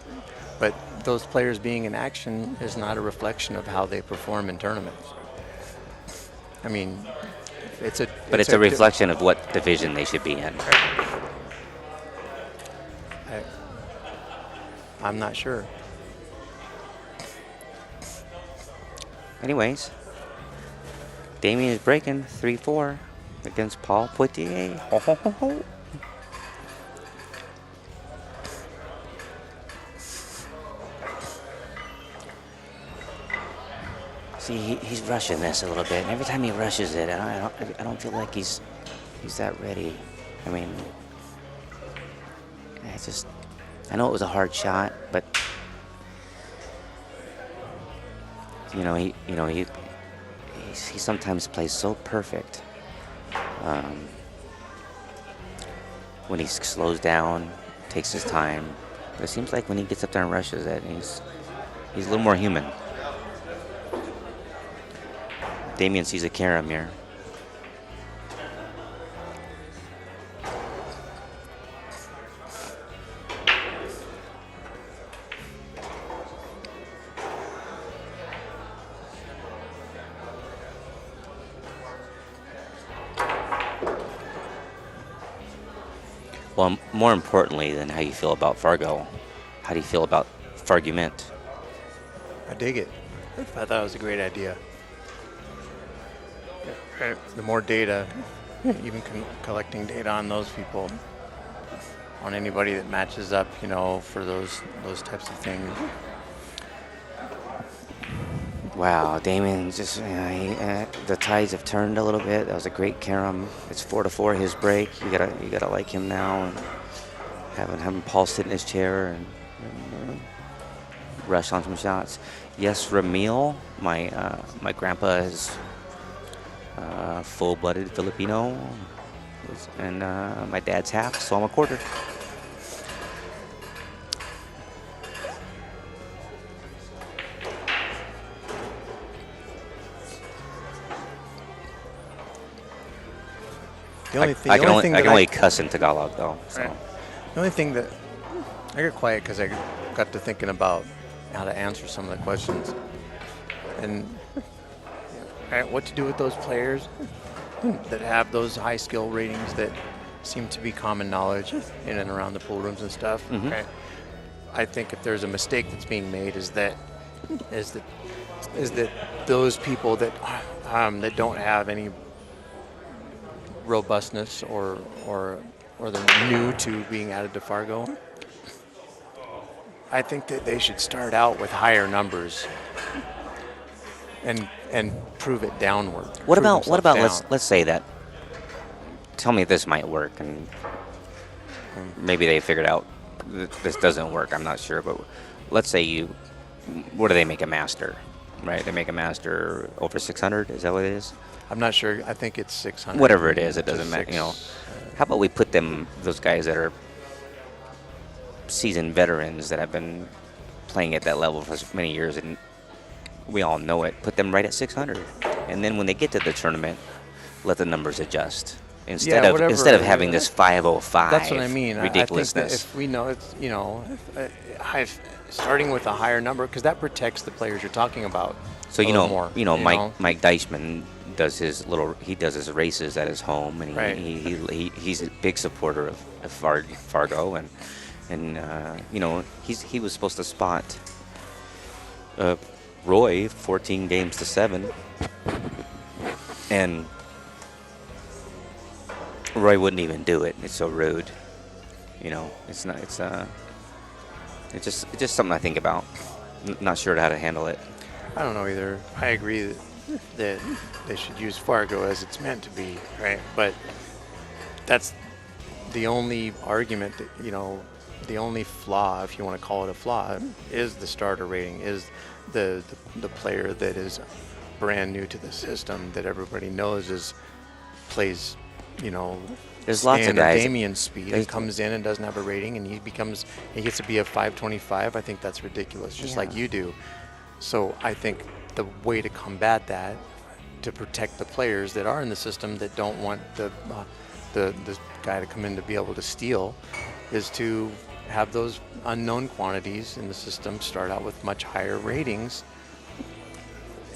but those players being in action is not a reflection of how they perform in tournaments. I mean, it's a. But it's a reflection of what division they should be in. I'm not sure. Anyways, Damien is breaking 3-4 against Paul Poitier. Ho, ho, ho, ho. See, he's rushing this a little bit, and every time he rushes it, I don't feel like he's that ready. I mean, I know it was a hard shot, but he sometimes plays so perfect. When he slows down, takes his time, but it seems like when he gets up there and rushes it, he's a little more human. Damien sees a carom here. Well, more importantly than how you feel about Fargo, how do you feel about Fargument? I dig it. I thought it was a great idea. The more data, even collecting data on those people, on anybody that matches up, for those types of things. Wow, Damien just the tides have turned a little bit. That was a great carom. It's 4-4 his break. You gotta like him now, and having Paul sit in his chair and rush on some shots. Yes, Ramil, my grandpa is full-blooded Filipino, and my dad's half, so I'm a quarter. I can only cuss in Tagalog though. So. Right. The only thing that I got quiet because I got to thinking about how to answer some of the questions, and what to do with those players that have those high skill ratings that seem to be common knowledge in and around the pool rooms and stuff. Mm-hmm. Right? I think if there's a mistake that's being made is that those people that don't have any robustness or they're new to being added to Fargo, I think that they should start out with higher numbers and prove it downward. What about let's say that. Tell me if this might work, and maybe they figured out this doesn't work. I'm not sure, but let's say what do they make a master? Right, they make a master over 600. Is that what it is? I'm not sure. I think it's 600. Whatever it is, it doesn't matter. How about we put those guys that are seasoned veterans that have been playing at that level for many years, and we all know it. Put them right at 600, and then when they get to the tournament, let the numbers adjust instead of having this 505. That's what I mean. Ridiculousness. I think that if we know it's starting with a higher number, because that protects the players you're talking about. So Mike Deichmann does his races at his home, and he's a big supporter of Fargo, and he was supposed to spot Roy 14 games to 7, and Roy wouldn't even do it. It's so rude. It's not. It's just something I think about. Not sure how to handle it. I don't know either. I agree that they should use Fargo as it's meant to be, right? But that's the only argument that, the only flaw, if you want to call it a flaw, is the starter rating, is the player that is brand new to the system that everybody knows plays you know, There's lots of Stan or guys. Damian's speed There's- and comes in and doesn't have a rating and he gets to be a 525. I think that's ridiculous, just like Yeah. you do. So I think the way to combat that, to protect the players that are in the system that don't want the guy to come in to be able to steal, is to have those unknown quantities in the system start out with much higher ratings.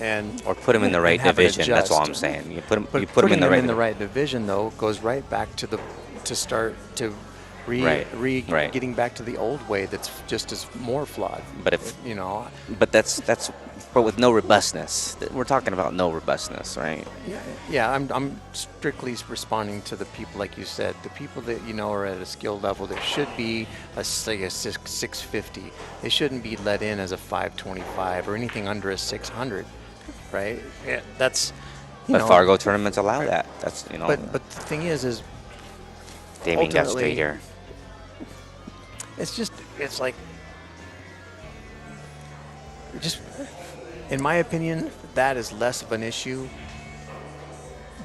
And Or put them in the right and have it division. That's all I'm adjust. saying. You put them. But You put them in putting the right. division though goes right back to Right. getting back to the old way that's just as more flawed. But if- you know, But but with no robustness. We're talking about no robustness, right? yeah, I'm strictly responding to the people, like you said, the people that you know are at a skill level that should be say a 650. They shouldn't be let in as a 525 or anything under a 600, right? Yeah, that's. You But know, Fargo tournaments allow that. That's But the thing is Damien got ultimately- straight here. it's like, just, in my opinion, that is less of an issue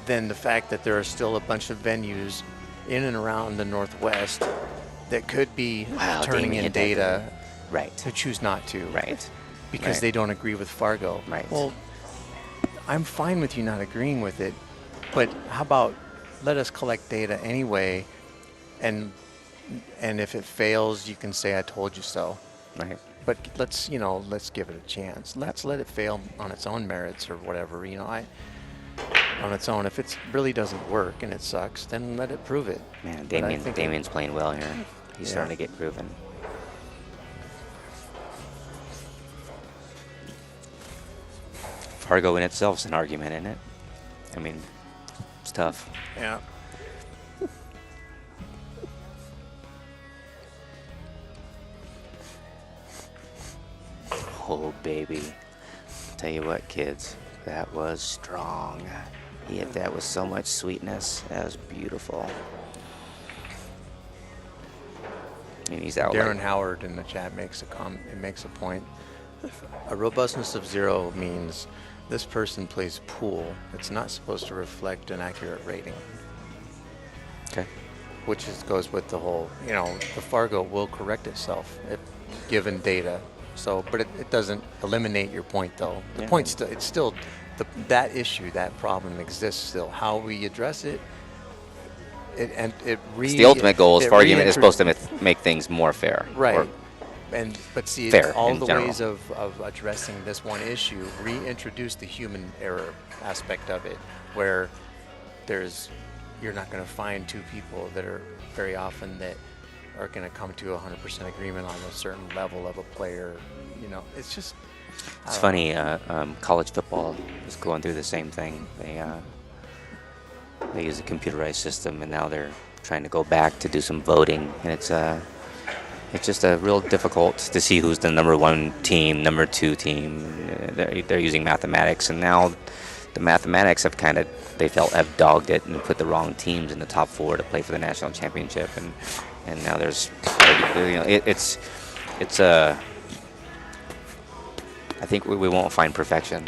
than the fact that there are still a bunch of venues in and around the Northwest that could be Wow, turning Damien in hit that data Right. to choose not to. Right. Because Right. they don't agree with Fargo. Right. Well, I'm fine with you not agreeing with it, but how about let us collect data anyway, and if it fails, you can say I told you so. Right. But let's give it a chance. Let's let it fail on its own merits or whatever. On its own. If it really doesn't work and it sucks, then let it prove it. Man, But I think Damien's playing well here. He's Yeah. starting to get proven. Fargo in itself is an argument, isn't it? I mean, it's tough. Yeah. Oh, baby. Tell you what, kids, that was strong. He hit that with so much sweetness. That was beautiful. And he's out Darren like, Howard in the chat makes a point. A robustness of 0 means this person plays pool. It's not supposed to reflect an accurate rating, okay. which goes with the whole, the Fargo will correct itself if given data. So, but it doesn't eliminate your point though. The Yeah. point still, it's still that issue, that problem exists still. How we address it, It's the ultimate goal is Fargo is supposed to make things more fair. Right. Or- But see, fair all in the general. ways of addressing this one issue reintroduce the human error aspect of it, where you're not going to find two people that are very often that are going to come to 100% agreement on a certain level of a player. It's just. It's funny. College football is going through the same thing. They use a computerized system, and now they're trying to go back to do some voting, and it's just a real difficult to see who's the number 1 team, number 2 team. They're using mathematics, and now the mathematics have have dogged it and put the wrong teams in the top 4 to play for the national championship, and now there's it's I think we won't find perfection.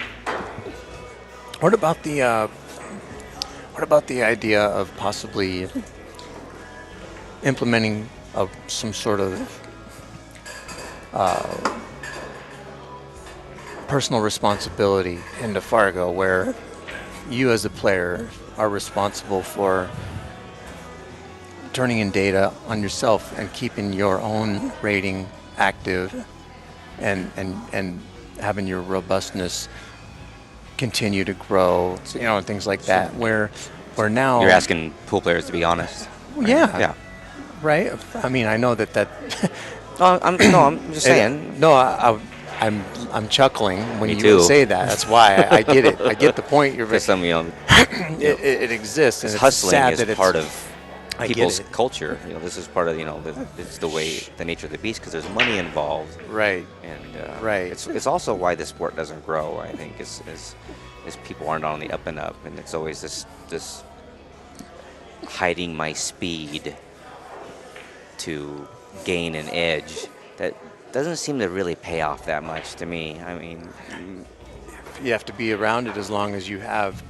What about the idea of possibly implementing some sort of personal responsibility into Fargo, where you as a player are responsible for turning in data on yourself and keeping your own rating active, and having your robustness continue to grow, and things like that. Where now You're asking pool players to be honest. yeah, Yeah. right. I mean, I know that. I'm just saying. No, I'm chuckling when Me you too. say that. That's why I get it. I get the point. Because some, It exists, and it's hustling sad is that it's part of I get people's it. culture. This is part of it's the nature of the beast because there's money involved, Right. and Right. It's also why the sport doesn't grow. I think is people aren't on the up and up, and it's always this hiding my speed to gain an edge that doesn't seem to really pay off that much to me. I mean, You have to be around it as long as you have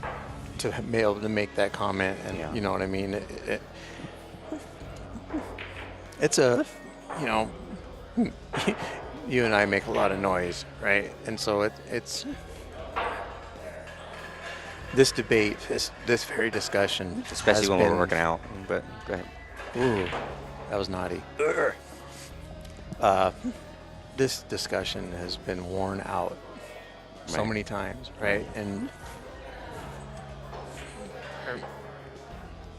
to be able to make that comment, and Yeah. you know what I mean. It's a, you know, you and I make a lot of noise, right? And so it's this debate, this very discussion, Especially has when been, we're working out. But go ahead. Ooh, that was naughty. This discussion has been worn out so Right. many times, right? And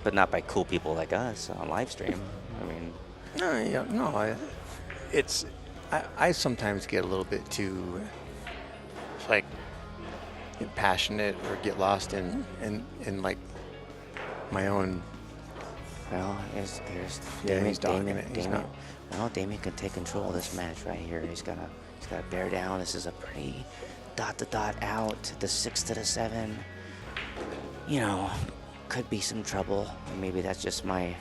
But not by cool people like us on live stream. I mean, I sometimes get a little bit too like passionate or get lost in like my own. well, there's Yeah, he's dogging it. He's not. Well, Damien can take control of this match right here. He's got to bear down. This is a pretty dot to dot out. The 6 to the 7. You know, could be some trouble. Maybe that's just my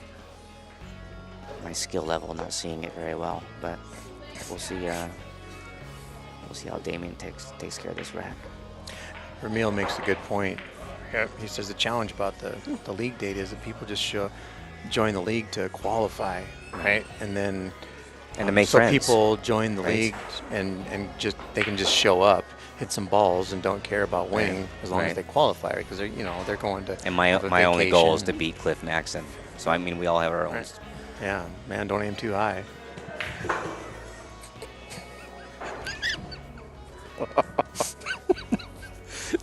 skill level, not seeing it very well. But we'll see. We'll see how Damien takes care of this rack. Ramil makes a good point. He says the challenge about the league date is that people just join the league to qualify, right? And then And to make so friends. people join the Right. league and just they can just show up, hit some balls, and don't care about winning Right. as long as Right. they qualify, because they're going to. And my have a only goal is to vacation. beat Cliff Naxon. So I mean, we all have our own. Right. Yeah, man, don't aim too high.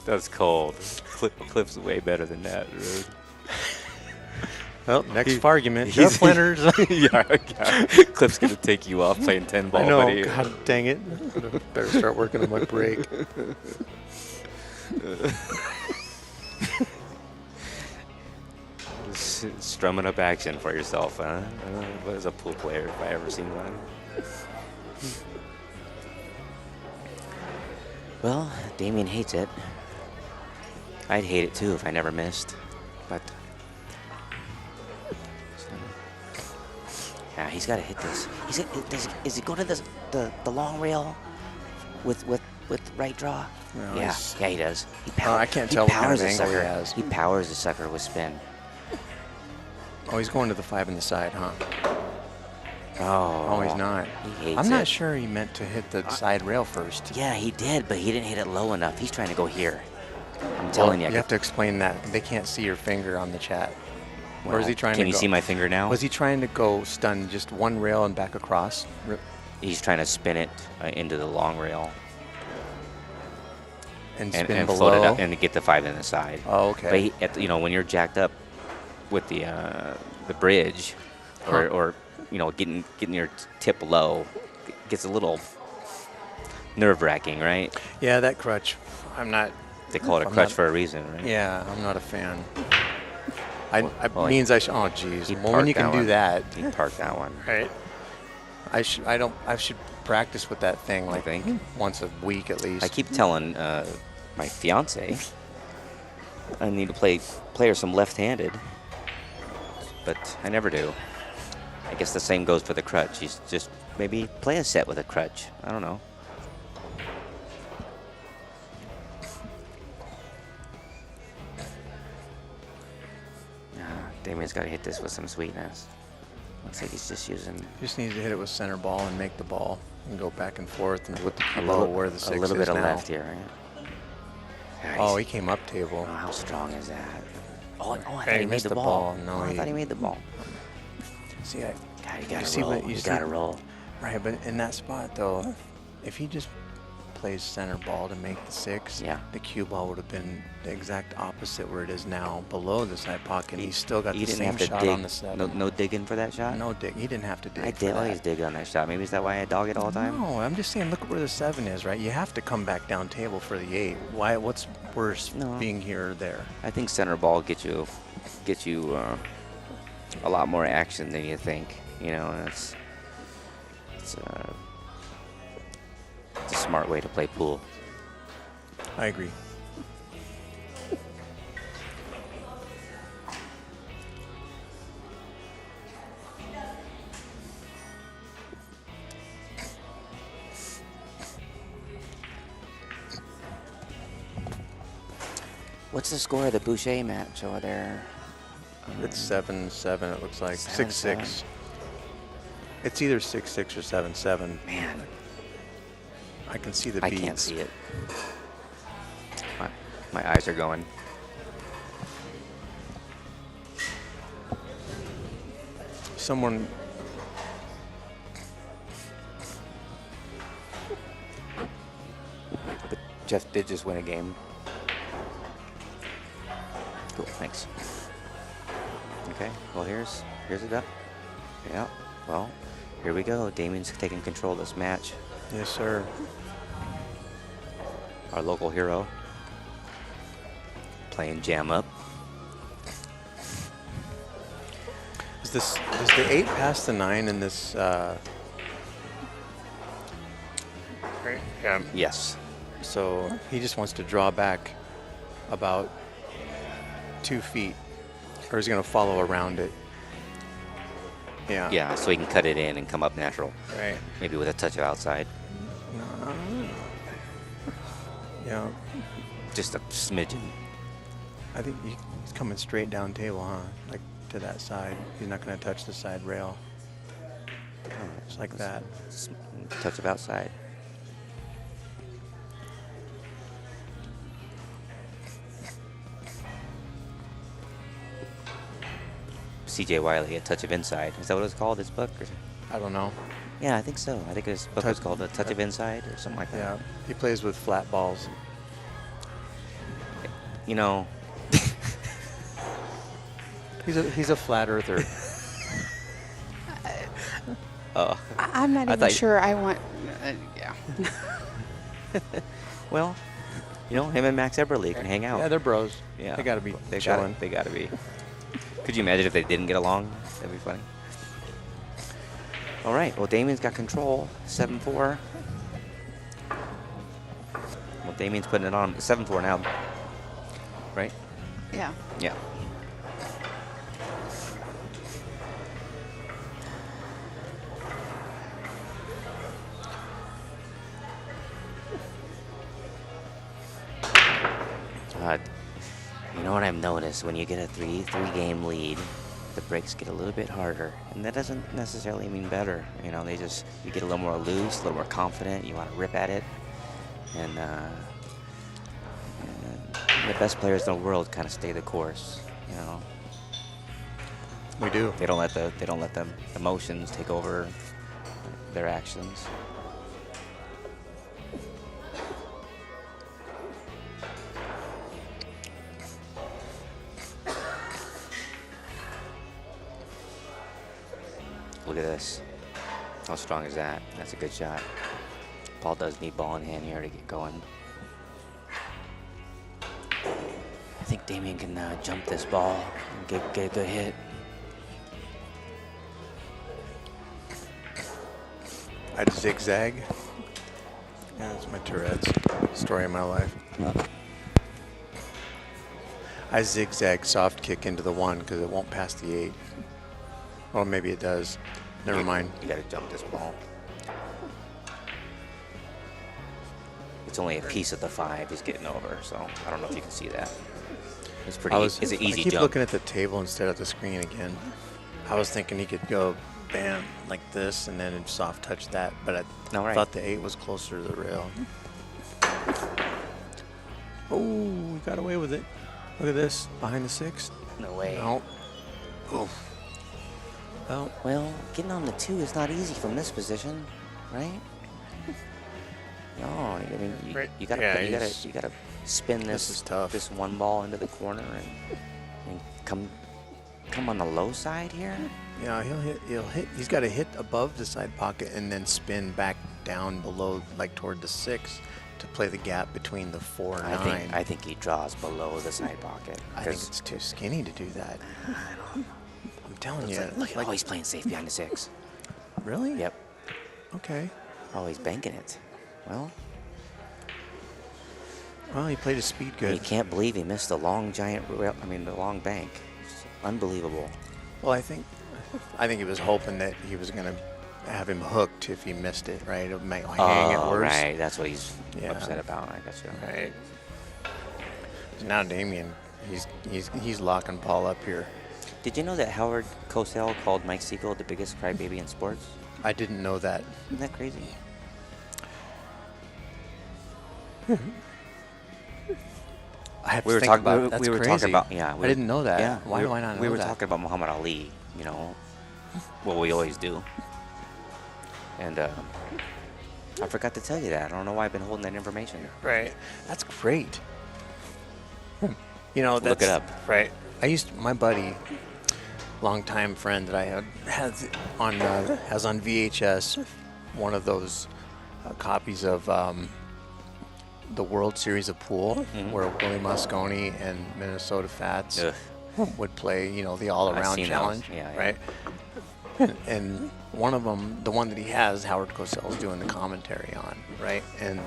That's cold. Cliff's way better than that, dude. Well, next He- argument. he's- Jeff Winters. yeah. Cliff's gonna take you off playing 10 ball, I know. buddy. God dang it. Better start working on my break. Strumming up action for yourself, huh? What is a pool player if I ever seen one? Well, Damien hates it. I'd hate it too if I never missed, but yeah, he's got to hit this. Is he going to the long rail with right draw? No, Yeah, he's- he does. I can't tell what kind powers of the angle he sucker. has. He powers the sucker with spin. Oh, he's going to the 5 in the side, huh? Oh, Oh, he's not. He hates I'm not it. sure he meant to hit the side rail first. Yeah, he did, but he didn't hit it low enough. He's trying to go here. I'm telling you. You have to explain that. They can't see your finger on the chat. Or is Well, he trying to Can you go- see my finger now? Was he trying to go stun just one rail and back across? He's trying to spin it into the long rail And and, spin and below? float it up and get the 5 in the side. Oh, okay. But when you're jacked up with the bridge, or getting your tip low, it gets a little nerve-wracking, right? Yeah, that crutch. I'm not. They call it a I'm crutch not- for a reason, right? Yeah, I'm not a fan. Well, Means I should. Oh, geez. he Well, when you parked can that do one. that, He parked that one. right? I should practice with that thing like think? once a week at least. I keep telling my fiance I need to play her some left-handed, but I never do. I guess the same goes for the crutch. He's just maybe play a set with a crutch. I don't know. Damien's got to hit this with some sweetness. Looks like he's just using Just needs to hit it with center ball and make the ball and go back and forth and put the a cue little, ball where the 6 a little is bit of now. left here, right? Yeah, Oh, he's- he came up table. how strong is that? Oh, I Hey, thought he he made missed the the ball. ball. No, Oh, I he- thought he made the ball. See, God, you gotta see roll. what- you You see- gotta roll. right, but in that spot though, if he just plays center ball to make the 6, Yeah. the cue ball would have been the exact opposite where it is now, below the side pocket. He's still got He the didn't same have to shot dig. on the 7. No digging for that shot. No dig. He didn't have to dig. I for did that. always dig on that shot. Maybe is that why I dog it all the time? No, I'm just saying, look at where the 7 is, right? You have to come back down table for the 8. Why? What's worse, No. being here or there? I think center ball gets you a lot more action than you think. You know, and it's a smart way to play pool. I agree. What's the score of the Boucher match over there? It's 7-7. It looks like 7-7. 6-6. It's either 6-6 or 7-7. Man, I can see the I beats. can't see it. My eyes are going. Someone. But Jeff did just win a game. Cool, thanks. Okay, well here's it up. Yeah, well, here we go. Damien's taking control of this match. Yes, sir. Our local hero. Playing jam up. Does the 8 pass the 9 in this? Right. Yeah. Yes. So he just wants to draw back about 2 feet, or is he going to follow around it? Yeah. Yeah, so he can cut it in and come up natural. Right. Maybe with a touch of outside. Yeah. Just a smidgen. I think he's coming straight down table, huh? Like to that side. He's not going to touch the side rail. Just like that. Touch of outside. C.J. Wiley, A Touch of Inside. Is that what it's called, his book? Or? I don't know. Yeah, I think so. I think his book was called A Touch of Inside or something like that. Yeah. He plays with flat balls. You know, He's a flat earther. I'm not I even thought- sure I want. Yeah. well, you know, him and Max Eberle can hang out. Yeah, they're bros. Yeah. They got to be They chilling. gotta be. Could you imagine if they didn't get along? That'd be funny. All right. Well, Damien's got control. 7-4. Well, Damien's putting it on 7-4 now. Right? Yeah. Yeah. You know what I've noticed? When you get a three-game lead, the breaks get a little bit harder, and that doesn't necessarily mean better. You know, you get a little more loose, a little more confident. You want to rip at it, and the best players in the world kind of stay the course. You know, We do. they don't let the emotions take over their actions. Look at this. How strong is that? That's a good shot. Paul does need ball in hand here to get going. I think Damien can jump this ball and get a good hit. I'd zigzag. Yeah, that's my Tourette's story of my life. I zigzag soft kick into the 1 because it won't pass the 8. Well, maybe it does. Never mind. You got to jump this ball. It's only a piece of the 5 he's getting over, so I don't know if you can see that. It's pretty. It's an easy I keep jump. looking at the table instead of the screen again. I was thinking he could go bam like this and then soft touch that, but I All right. thought the 8 was closer to the rail. Oh, we got away with it. Look at this behind the 6. No way. No. Oh. Well, Well, getting on the 2 is not easy from this position, right? No, I mean Right. you gotta Yeah, you gotta spin this is tough. this one ball into the corner and come on the low side here. yeah, he'll hit. He's got to hit above the side pocket and then spin back down below, like toward the 6, to play the gap between the 4 and 9. I think he draws below the side pocket. I think 'cause it's too skinny to do that. I'm telling you. look, oh, he's playing safe behind the 6. Really? Yep. Okay. Oh, he's banking it. Well, Well, he played his speed you good. can't believe he missed the long the long bank. It's unbelievable. Well, I think he was hoping that he was going to have him hooked if he missed it, right? It might hang it worse. Right. That's what he's Yeah. upset about. I guess. Right. now Damien, he's locking Paul up here. Did you know that Howard Cosell called Mike Siegel the biggest crybaby in sports? I didn't know that. Isn't that crazy? I have We to were think talking about it. about. That's We were crazy. talking about. Yeah. I didn't know that. Yeah. Why do I not know We were that? talking about Muhammad Ali. You know, what we always do. And I forgot to tell you that. I don't know why I've been holding that information. Right. That's great. You know, that's, Look it up. Right. My buddy, longtime friend that I has on VHS one of those copies of the World Series of Pool, where Willie Mosconi and Minnesota Fats Ugh. would play, you know, the I've all-around seen those. challenge, Yeah, yeah. right? And one of them, the one that he has, Howard Cosell's doing the commentary on, right? And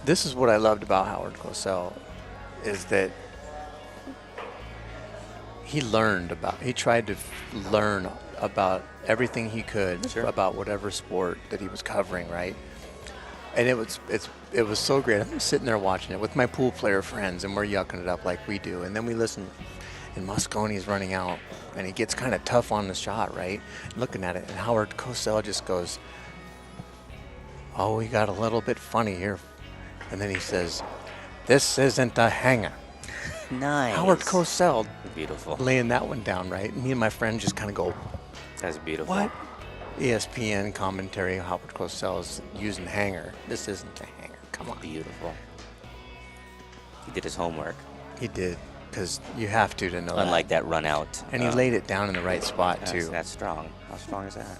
this is what I loved about Howard Cosell, is that he tried to learn about everything he could Sure. about whatever sport that he was covering, right? And it was so great. I'm sitting there watching it with my pool player friends, and we're yucking it up like we do. And then we listen, and Mosconi's running out, and he gets kind of tough on the shot, right? Looking at it, and Howard Cosell just goes, "Oh, we got a little bit funny here," and then he says, "This isn't a hanger." Nice. Howard Cosell Beautiful. laying that one down, right? And me and my friend just kind of go, That's beautiful. "What?" ESPN commentary, Howard Cosell is using hanger. This isn't a hanger. Come on. Beautiful. He did his homework. He did, because you have to know Unlike that. that run out. And he laid it down in the right spot, too. That's strong. How strong is that?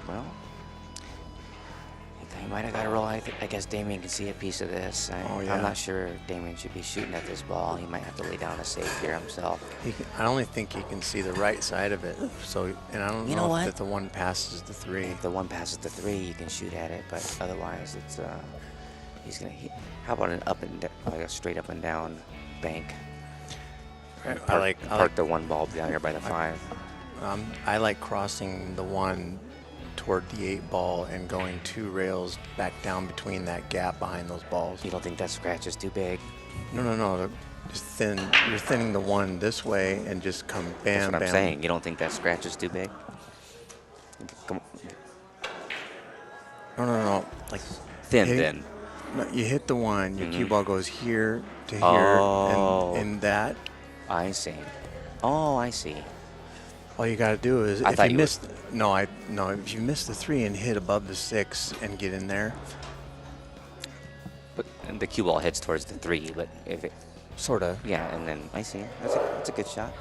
Well, he might have got a roll. I guess Damien can see a piece of this. Oh, yeah. I'm not sure Damien should be shooting at this ball. He might have to lay down a save here himself. I only think he can see the right side of it. So, and I don't You know, know what? if that the one passes the three. If the one passes the three, you can shoot at it, but otherwise, it's he's gonna. How about an up and like a straight up and down bank? Park the one ball down here by the 5. I like crossing the one toward the 8 ball and going 2 rails back down between that gap behind those balls. You don't think that scratch is too big? No. Just you're thinning the one this way and just come bam, That's what bam. I'm saying. You don't think that scratch is too big? Come on. No. Like Thin. no, you hit the one, your cue ball goes here to here, Oh. and that. I see. Oh, I see. All you got to do is I if thought you you miss if you miss the 3 and hit above the 6 and get in there, But the cue ball hits towards the 3, but if it, sort of. yeah, and then I see. That's a good shot.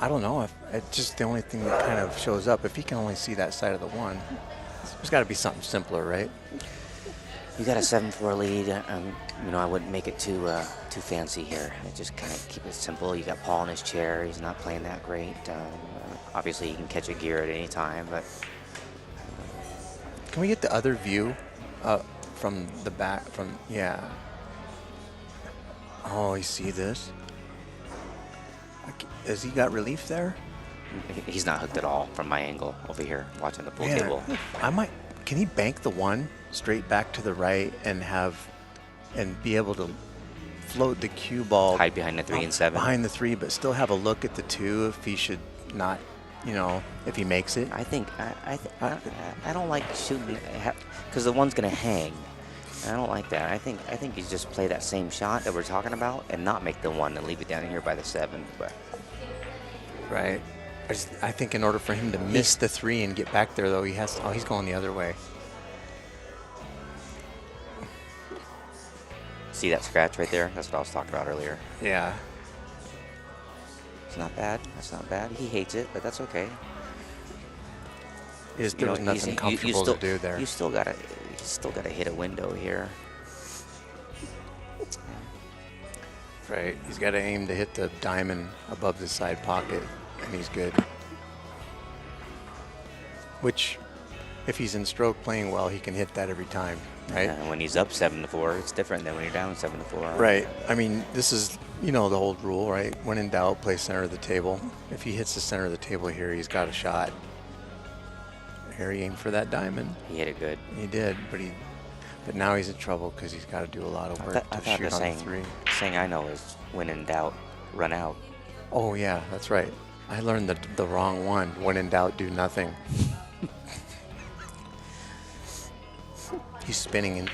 I don't know if it's just the only thing that kind of shows up. If he can only see that side of the one, there's got to be something simpler, right? You got a 7-4 lead. I wouldn't make it too fancy here. I just kind of keep it simple. You got Paul in his chair. He's not playing that great. Obviously, he can catch a gear at any time, but Can we get the other view from the back? Yeah. Oh, you see this? Has he got relief there? he's not hooked at all from my angle over here watching the pool Man, table. Can he bank the one straight back to the right and be able to float the cue ball Hide behind the 3 and 7. behind the 3, but still have a look at the 2 if he should not, if he makes it? I think I don't like shooting because the one's gonna hang. I don't like that. I think you just play that same shot that we're talking about and not make the 1 and leave it down here by the 7. But Right. I think in order for him to miss the 3 and get back there, though, he's going the other way. see that scratch right there? That's what I was talking about earlier. Yeah. It's not bad. That's not bad. He hates it, but that's okay. There was nothing comfortable to do there. You still gotta hit a window here. Right. He's got to aim to hit the diamond above the side pocket, and he's good. Which if he's in stroke playing well, he can hit that every time, right? And when he's up 7-4, it's different than when you're down 7-4. Right. I mean, this is, you know, the old rule, right? When in doubt, play center of the table. If he hits the center of the table here, he's got a shot. Harry aimed for that diamond. He hit it good. He did, but now he's in trouble because he's got to do a lot of work I to thought shoot the on the saying, three. saying I know is when in doubt, run out. Oh yeah, that's right. I learned the wrong one. When in doubt, do nothing. He's spinning in.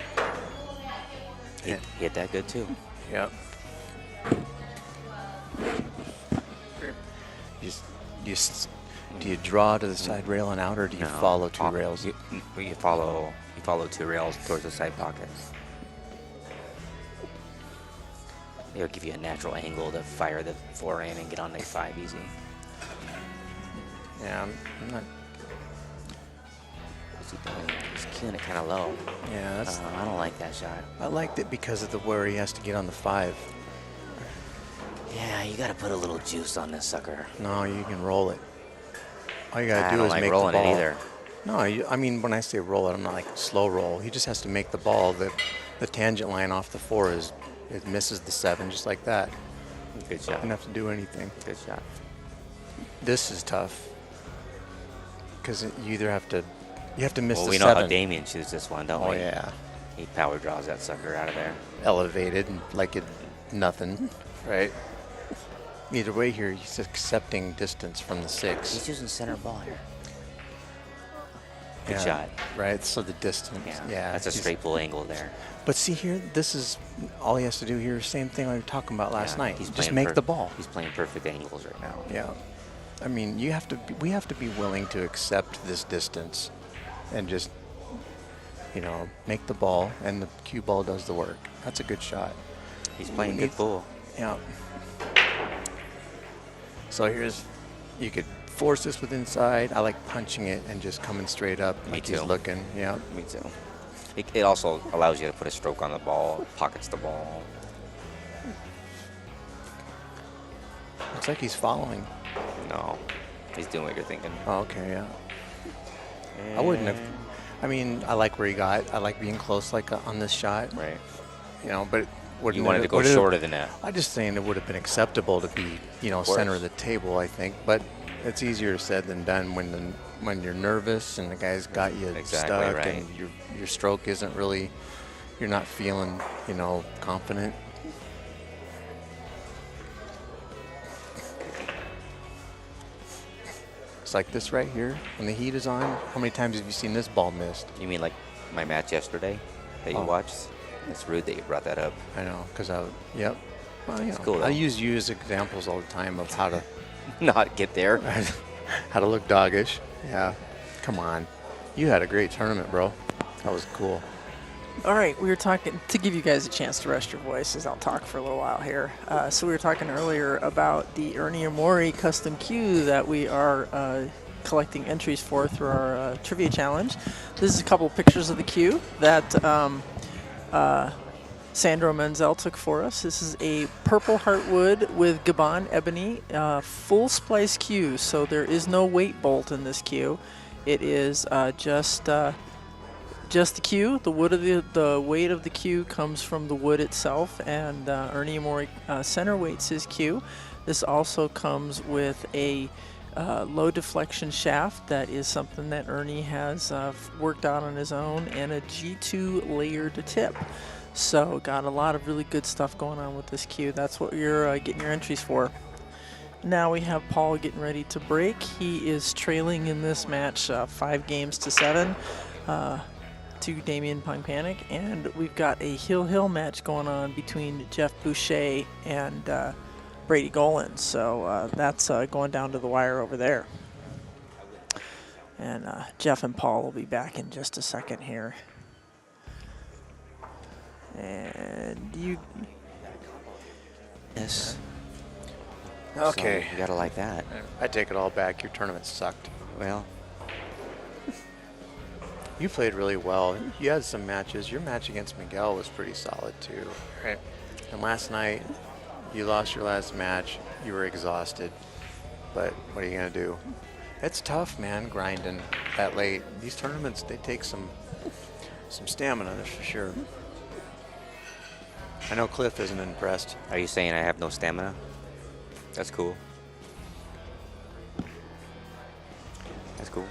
He hit that good too. Yep. Do you draw to the side rail and out, or do you No, follow two rails? You follow 2 rails towards the side pocket. It'll give you a natural angle to fire the forehand and get on the 5 easy. Yeah, I'm not. What's he doing? He's cueing it kind of low. Yeah, that's. I don't like that shot. I liked it because of the where he has to get on the 5. Yeah, you got to put a little juice on this sucker. No, you can roll it. All you I gotta do don't is like make rolling the ball. it either. No, I mean when I say roll it, I'm not like slow roll. He just has to make the ball. The tangent line off the 4 is it misses the 7 just like that. Good shot. Doesn't have to do anything. Good shot. This is tough because you either have to miss Well, the we 7. know how Damien shoots this one, don't Oh we? yeah, He power draws that sucker out of there. elevated and like it nothing, right? Either way here, he's accepting distance from the 6. He's using center ball here. Good Yeah, shot. right? So the distance, yeah. That's a he's- straight pull angle there. But see here, this is all he has to do here. Same thing we were talking about last Yeah, night. he's Just playing make the ball. He's playing perfect angles right now. Yeah. I mean, we have to be willing to accept this distance and just, make the ball, and the cue ball does the work. That's a good shot. He's playing good pool. Yeah. So you could force this with inside. I like punching it and just coming straight up Me like he's too. looking. Yeah. Me too. It also allows you to put a stroke on the ball, pockets the ball. Looks like he's following. No, he's doing what you're thinking. Oh, okay, yeah. I wouldn't have. I mean, I like where he got. I like being close on this shot. Right. But wouldn't You wanted it- to go would it have- shorter than that. I'm just saying it would have been acceptable to be, course. center of the table, I think. But it's easier said than done when you're nervous and the guy's got you Exactly stuck right. and your stroke isn't really, you're not feeling, confident. It's like this right here. When the heat is on, how many times have you seen this ball missed? You mean like my match yesterday that you Oh. watched? It's rude that you brought that up. I know, because yep. Well, cool, though. I use you as examples all the time of how to Not get there. how to look doggish. Yeah. Come on. You had a great tournament, bro. That was cool. All right, we were talking, to give you guys a chance to rest your voices, I'll talk for a little while here. So we were talking earlier about the Ernie Amori custom cue that we are collecting entries for through our trivia challenge. This is a couple pictures of the cue that Sandro Menzel took for us. This is a purple heartwood with Gabon ebony, full splice cue, so there is no weight bolt in this cue. It is just the cue. The wood of the weight of the cue comes from the wood itself, and Ernie Amori center weights his cue. This also comes with a low deflection shaft that is something that Ernie has worked out on his own, and a G2 layered tip. So got a lot of really good stuff going on with this cue. That's what you're getting your entries for. Now we have Paul getting ready to break. He is trailing in this match 5-7 to Damien Pongpanic, and we've got a hill match going on between Jeff Boucher and Brady Golan. So that's going down to the wire over there. And Jeff and Paul will be back in just a second here. And you. Yes. Okay. So you gotta like that. I take it all back. Your tournament sucked. Well, You played really well. You had some matches. Your match against Miguel was pretty solid too. Right. And last night, you lost your last match. You were exhausted. But what are you going to do? It's tough, man, grinding that late. These tournaments, they take some stamina, that's for sure. I know Cliff isn't impressed. Are you saying I have no stamina? That's cool. That's cool.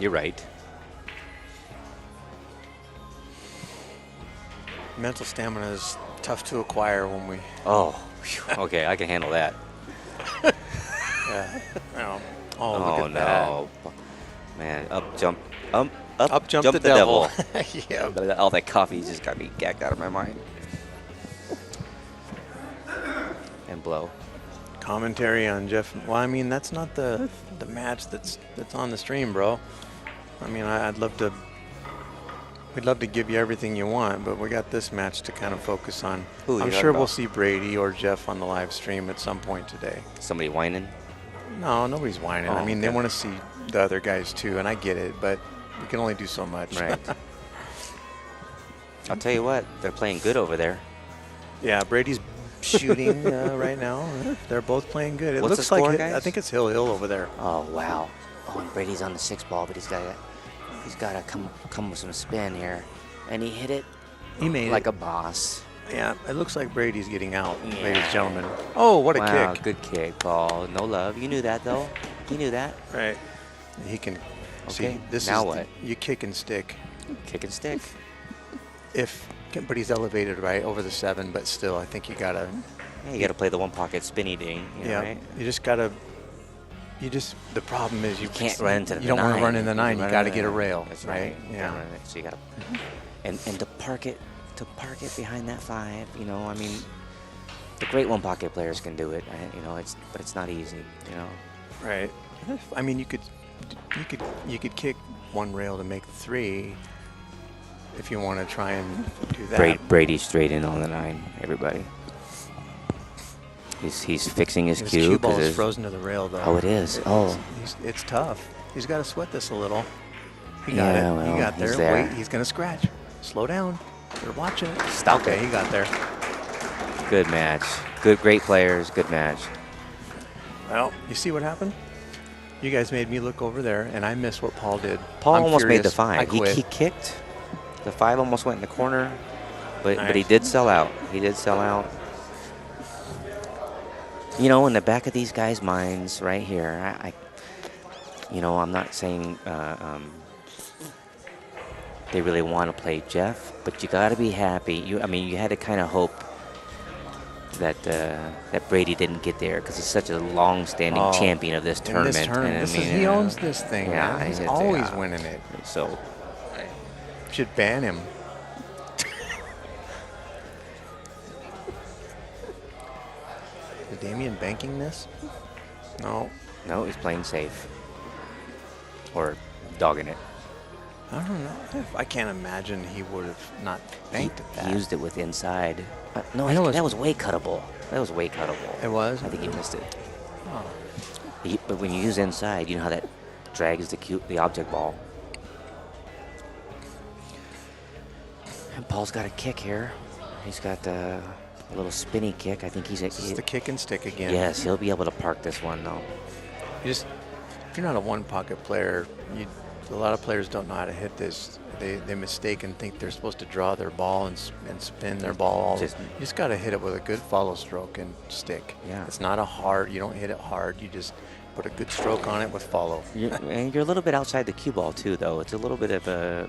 You're right. Mental stamina is tough to acquire when we. Oh, phew, okay, I can handle that. Yeah. Oh, look Oh at no, man! Up jump the devil. Yeah. But all that coffee just got me gagged out of my mind. And blow. Commentary on Jeff. Well, I mean, that's not the match that's on the stream, bro. I mean, I'd love to. We'd love to give you everything you want, but we got this match to kind of focus on. Who I'm you sure talking we'll about? see Brady or Jeff on the live stream at some point today. Somebody whining. No, nobody's whining. Oh, I mean, they okay. want to see the other guys too, and I get it, but we can only do so much. Right. I'll tell you what, they're playing good over there. Yeah, Brady's shooting right now. They're both playing good. It What's the looks score, like guys? I think it's Hill over there. Oh wow! Oh, and Brady's on the 6th ball, but he's got to come with some spin here, and he hit it He made like it. a boss. Yeah, it looks like Brady's getting out, ladies Yeah. and gentlemen. Oh, what a Wow, kick! good kick, Paul. No love. You knew that though. You knew that. Right. He can. Okay, See, this now is what? you kick and stick. Kick and stick. But he's elevated right over the 7. But still, I think you gotta. Yeah, you got to play the one pocket spinny thing. You know, Yeah. right? You just gotta. The problem is you Can't run into the You don't want to 9. run in the 9. You run got to in get a the- rail, That's right? You Yeah. gotta run it, so you got to. And to park it behind that 5. You know, I mean, the great one pocket players can do it. You know, but it's not easy. You know. Right. I mean, you could kick one rail to make 3 if you want to try and do that. Brady straight in on the 9. Everybody. He's fixing his His cue. cue ball 'cause is his- frozen to the rail, though. Oh, it is. Oh. It's tough. He's got to sweat this a little. He got Yeah, it. well, he got he's there. there. Wait, he's gonna scratch. Slow down. You're watching it. Stop okay, it. he got there. Good match. Great players. Good match. Well, you see what happened? You guys made me look over there, and I missed what Paul did. Paul I'm almost made the furious. 5. I quit. He kicked. The 5 almost went in the corner, but he Nice. did sell out. He did sell out. You know, in the back of these guys' minds, right here, I'm not saying they really want to play Jeff, but you got to be happy. You had to kind of hope that Brady didn't get there because he's such a long-standing Oh, champion of this In tournament. this tournament, And, he owns this thing. yeah, man. He's yeah, always yeah. winning it. So. Should ban him. Is Damien banking this? No. No, he's playing safe. Or dogging it. I don't know. I can't imagine he would have not banked at He that. used it with inside. No, I know that was way cuttable. That was way cuttable. It was? I think he missed it. Oh. But when you use inside, you know how that drags the object ball. And Paul's got a kick here. He's got a little spinny kick. I think This is the kick and stick again. Yes, he'll be able to park this one though. If you're not a one-pocket player, a lot of players don't know how to hit this. They mistake and think they're supposed to draw their ball and spin their ball. You just got to hit it with a good follow stroke and stick. Yeah. It's not you don't hit it hard. You just put a good stroke on it with follow. And you're a little bit outside the cue ball too, though. It's a little bit of a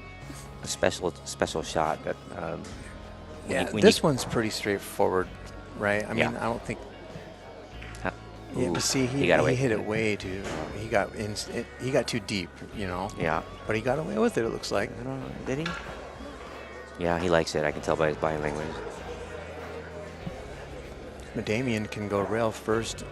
special shot. That, This one's pretty straightforward, right? I mean, Yeah. I don't think. Ooh, But see, he got away. hit it way too. He got too deep, you know. Yeah. But he got away with it. It looks like. I don't know. Did he? Yeah, he likes it. I can tell by his body language. Damien can go rail first,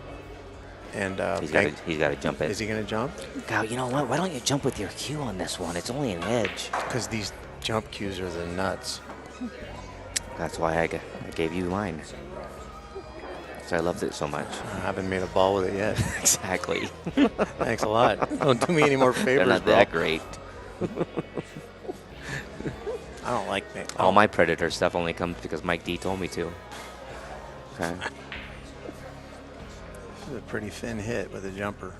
and He's got to jump it. Is he going to jump? God, you know what? Why don't you jump with your cue on this one? It's only an edge. Because these jump cues are the nuts. That's why I gave you mine. So I loved it so much. I haven't made a ball with it yet. Exactly. Thanks a lot. Don't do me any more favors, They're not bro. that great. I don't like me. All my Predator stuff only comes because Mike D told me to. Okay. This is a pretty thin hit with a jumper.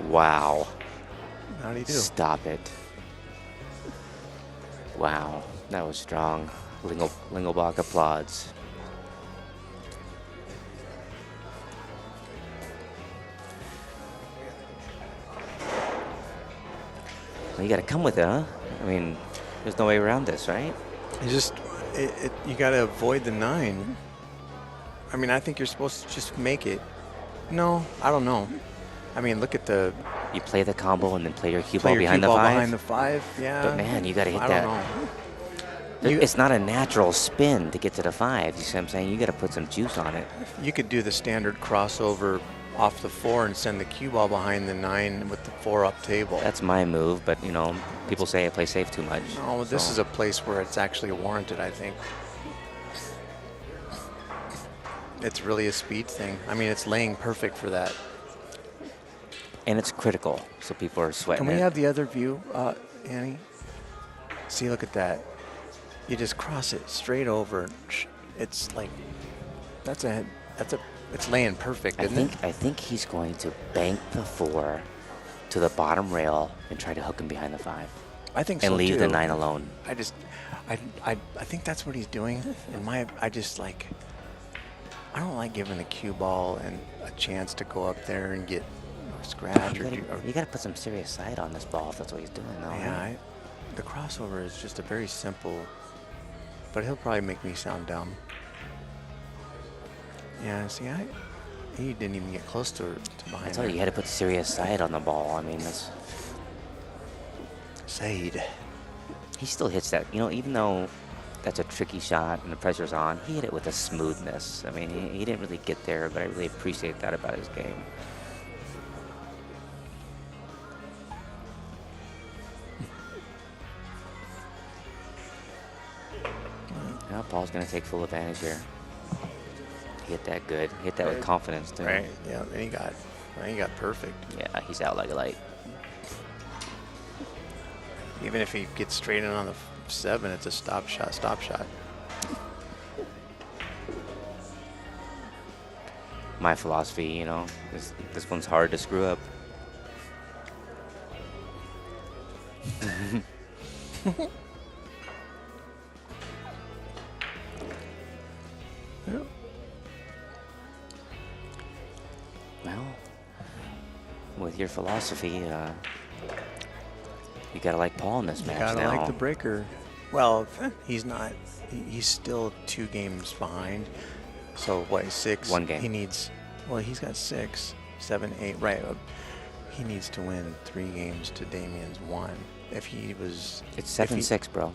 Wow. How do you do? Stop it. Wow, that was strong. Lingelbach applauds. Well, you got to come with it, huh? I mean, there's no way around this, right? You just, you got to avoid the 9. I mean, I think you're supposed to just make it. No, I don't know. I mean, look at the. You play the combo and then play your cue Play ball your behind cue the ball 5. behind the 5, yeah. But man, you got to hit I that. don't know. It's not a natural spin to get to the 5. You see what I'm saying? You got to put some juice on it. You could do the standard crossover off the 4 and send the cue ball behind the 9 with the 4 up table. That's my move, but you know, people say I play safe too much. No, this is a place where it's actually warranted, I think. It's really a speed thing. I mean, it's laying perfect for that. And it's critical, so people are sweating. Can we it. have the other view, Annie? See, look at that. You just cross it straight over. It's like, it's laying perfect, isn't it? I think he's going to bank the 4 to the bottom rail and try to hook him behind the 5. I think and so leave too. the 9 alone. I think that's what he's doing. I don't like giving the cue ball and a chance to go up there and get scratched. You got to put some serious side on this ball if that's what he's doing, though. Yeah, right? the crossover is just a very simple, but he'll probably make me sound dumb. Yeah, see, he didn't even get close to behind. I told you had to put serious side on the ball. I mean, that's. Said. He still hits that, you know, even though that's a tricky shot and the pressure's on, he hit it with a smoothness. I mean, he didn't really get there, but I really appreciate that about his game. Now Paul's going to take full advantage here. He hit that good. He hit that with confidence, too. Right, yeah, and he got perfect. Yeah, he's out like a light. Even if he gets straight in on the 7, it's a stop shot. My philosophy, you know, this one's hard to screw up. Yeah. Well, with your philosophy, you gotta like Paul in this match Gotta now. like the breaker. Well, he's not. He's still 2 games behind. So what? 6. 1 game. He needs. Well, he's got 6, 7, 8. Right. He needs to win 3 games to Damien's 1. If he was. It's 7-6, bro.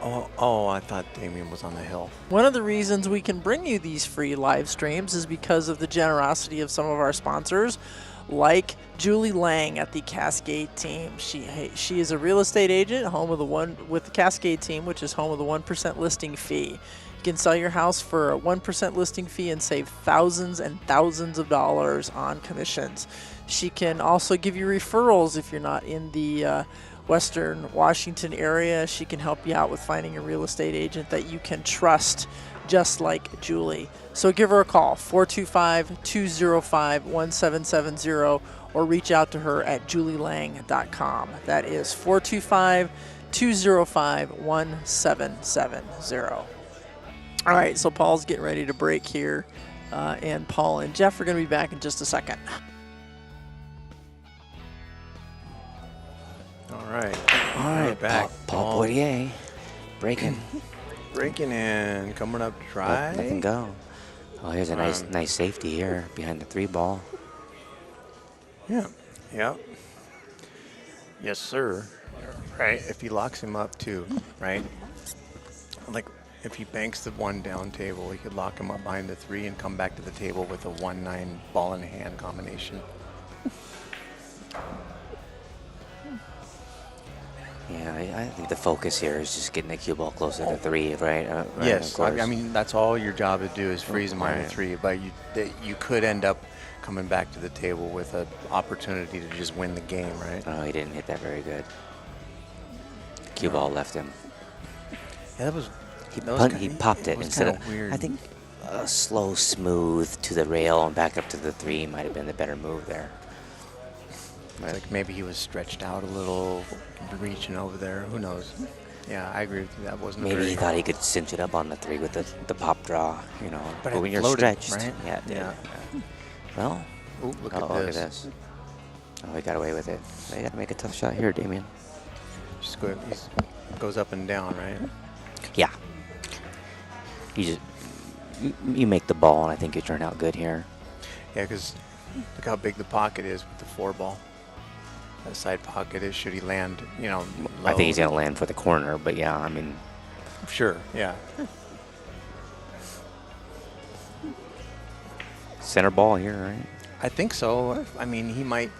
Oh, I thought Damien was on the hill. One of the reasons we can bring you these free live streams is because of the generosity of some of our sponsors, like Julie Lang at the Cascade Team. She is a real estate agent, home of the Cascade Team, which is home of the 1% listing fee. You can sell your house for a 1% listing fee and save thousands and thousands of dollars on commissions. She can also give you referrals if you're not in the Western Washington area. She can help you out with finding a real estate agent that you can trust, just like Julie. So give her a call, 425-205-1770, or reach out to her at julielang.com. That is 425-205-1770. All right, so Paul's getting ready to break here, and Paul and Jeff are going to be back in just a second. All right. All back. right, Paul Poirier breaking. Breaking in, coming up dry. Let him go. Oh, here's a nice safety here behind the 3 ball. Yeah. Yep. Yes, sir. Right. If he locks him up too, right? Like if he banks the 1 down table, he could lock him up behind the 3 and come back to the table with a 1-9 ball in hand combination. Yeah, I think the focus here is just getting the cue ball closer to 3, right? Yes, of course. I mean that's all your job to do is freeze him on the Right. 3, but you could end up coming back to the table with an opportunity to just win the game, right? Oh, he didn't hit that very good. Cue ball left him. Yeah, that was He that was he kinda- popped it was instead kinda of weird. I think a slow, smooth to the rail and back up to the 3 might have been the better move there. It's like maybe he was stretched out a little, reaching over there. Who knows? Yeah, I agree with you. That wasn't Maybe very, he thought he could cinch it up on the 3 with the pop draw, you know. But when it you're floated, stretched, right? yeah, it did. Yeah. Well, Ooh, look look at at this. this. Oh, he got away with it. They got to make a tough shot here, Damien. Just go, goes up and down, right? Yeah. You make the ball, and I think you turn out good here. Yeah, because look how big the pocket is with the 4 ball. That side pocket is, should he land, you know, low. I think he's going to land for the corner, but yeah, I mean, Sure, yeah. center ball here, right? I think so. I mean, he might.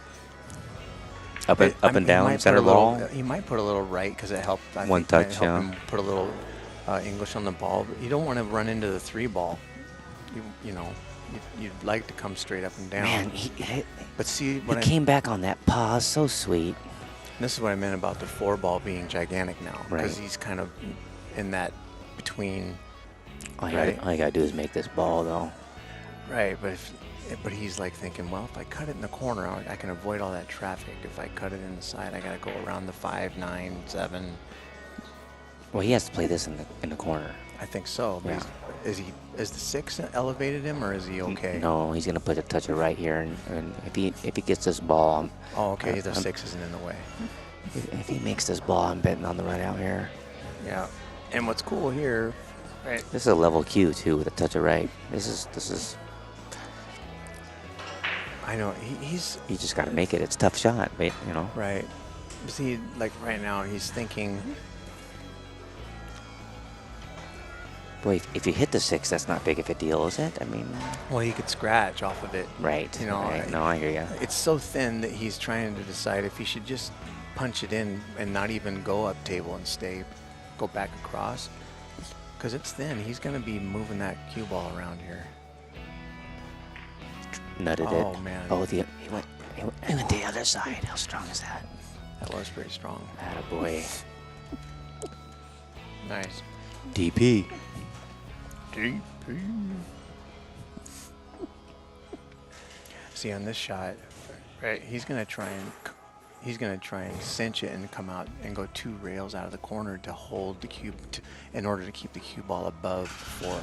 Up I mean, and he down, might center put a little- ball. He might put a little right because it helped. I One think it might touch, help yeah. him put a little English on the ball. But you don't want to run into the 3 ball. You know, you'd like to come straight up and down. Man, he But see what I came back on that pause. So sweet. This is what I meant about the 4 ball being gigantic now, because Right. he's kind of in that between. All you Right. gotta do is make this ball, though. Right, but he's like thinking, well, if I cut it in the corner, I can avoid all that traffic. If I cut it in the side, I got to go around the 5, 9, 7. Well, he has to play this in the corner. I think so. But Yeah. is the 6 elevated him, or is he okay? No, he's gonna put a touch of right here, and if he gets this ball, Oh, okay. The I'm- 6 isn't in the way. if he makes this ball, I'm betting on the run out here. Yeah. And what's cool here, right? This is a level cue too, with a touch of right. This is. I know he's You just gotta make it. It's a tough shot, but you know. right. See, like right now, he's thinking. Boy, if you hit the 6, that's not big of a deal, is it? I mean, Well, he could scratch off of it. right. You know, right. No, I hear you. It's so thin that he's trying to decide if he should just punch it in and not even go up table and go back across. Because it's thin. He's going to be moving that cue ball around here. Nutted Oh, it. man. Oh, he went the other side. How strong is that? That was pretty strong. Attaboy. Nice. DP. See, on this shot, right, he's going to try and cinch it and come out and go 2 rails out of the corner to hold the cue in order to keep the cue ball above 4.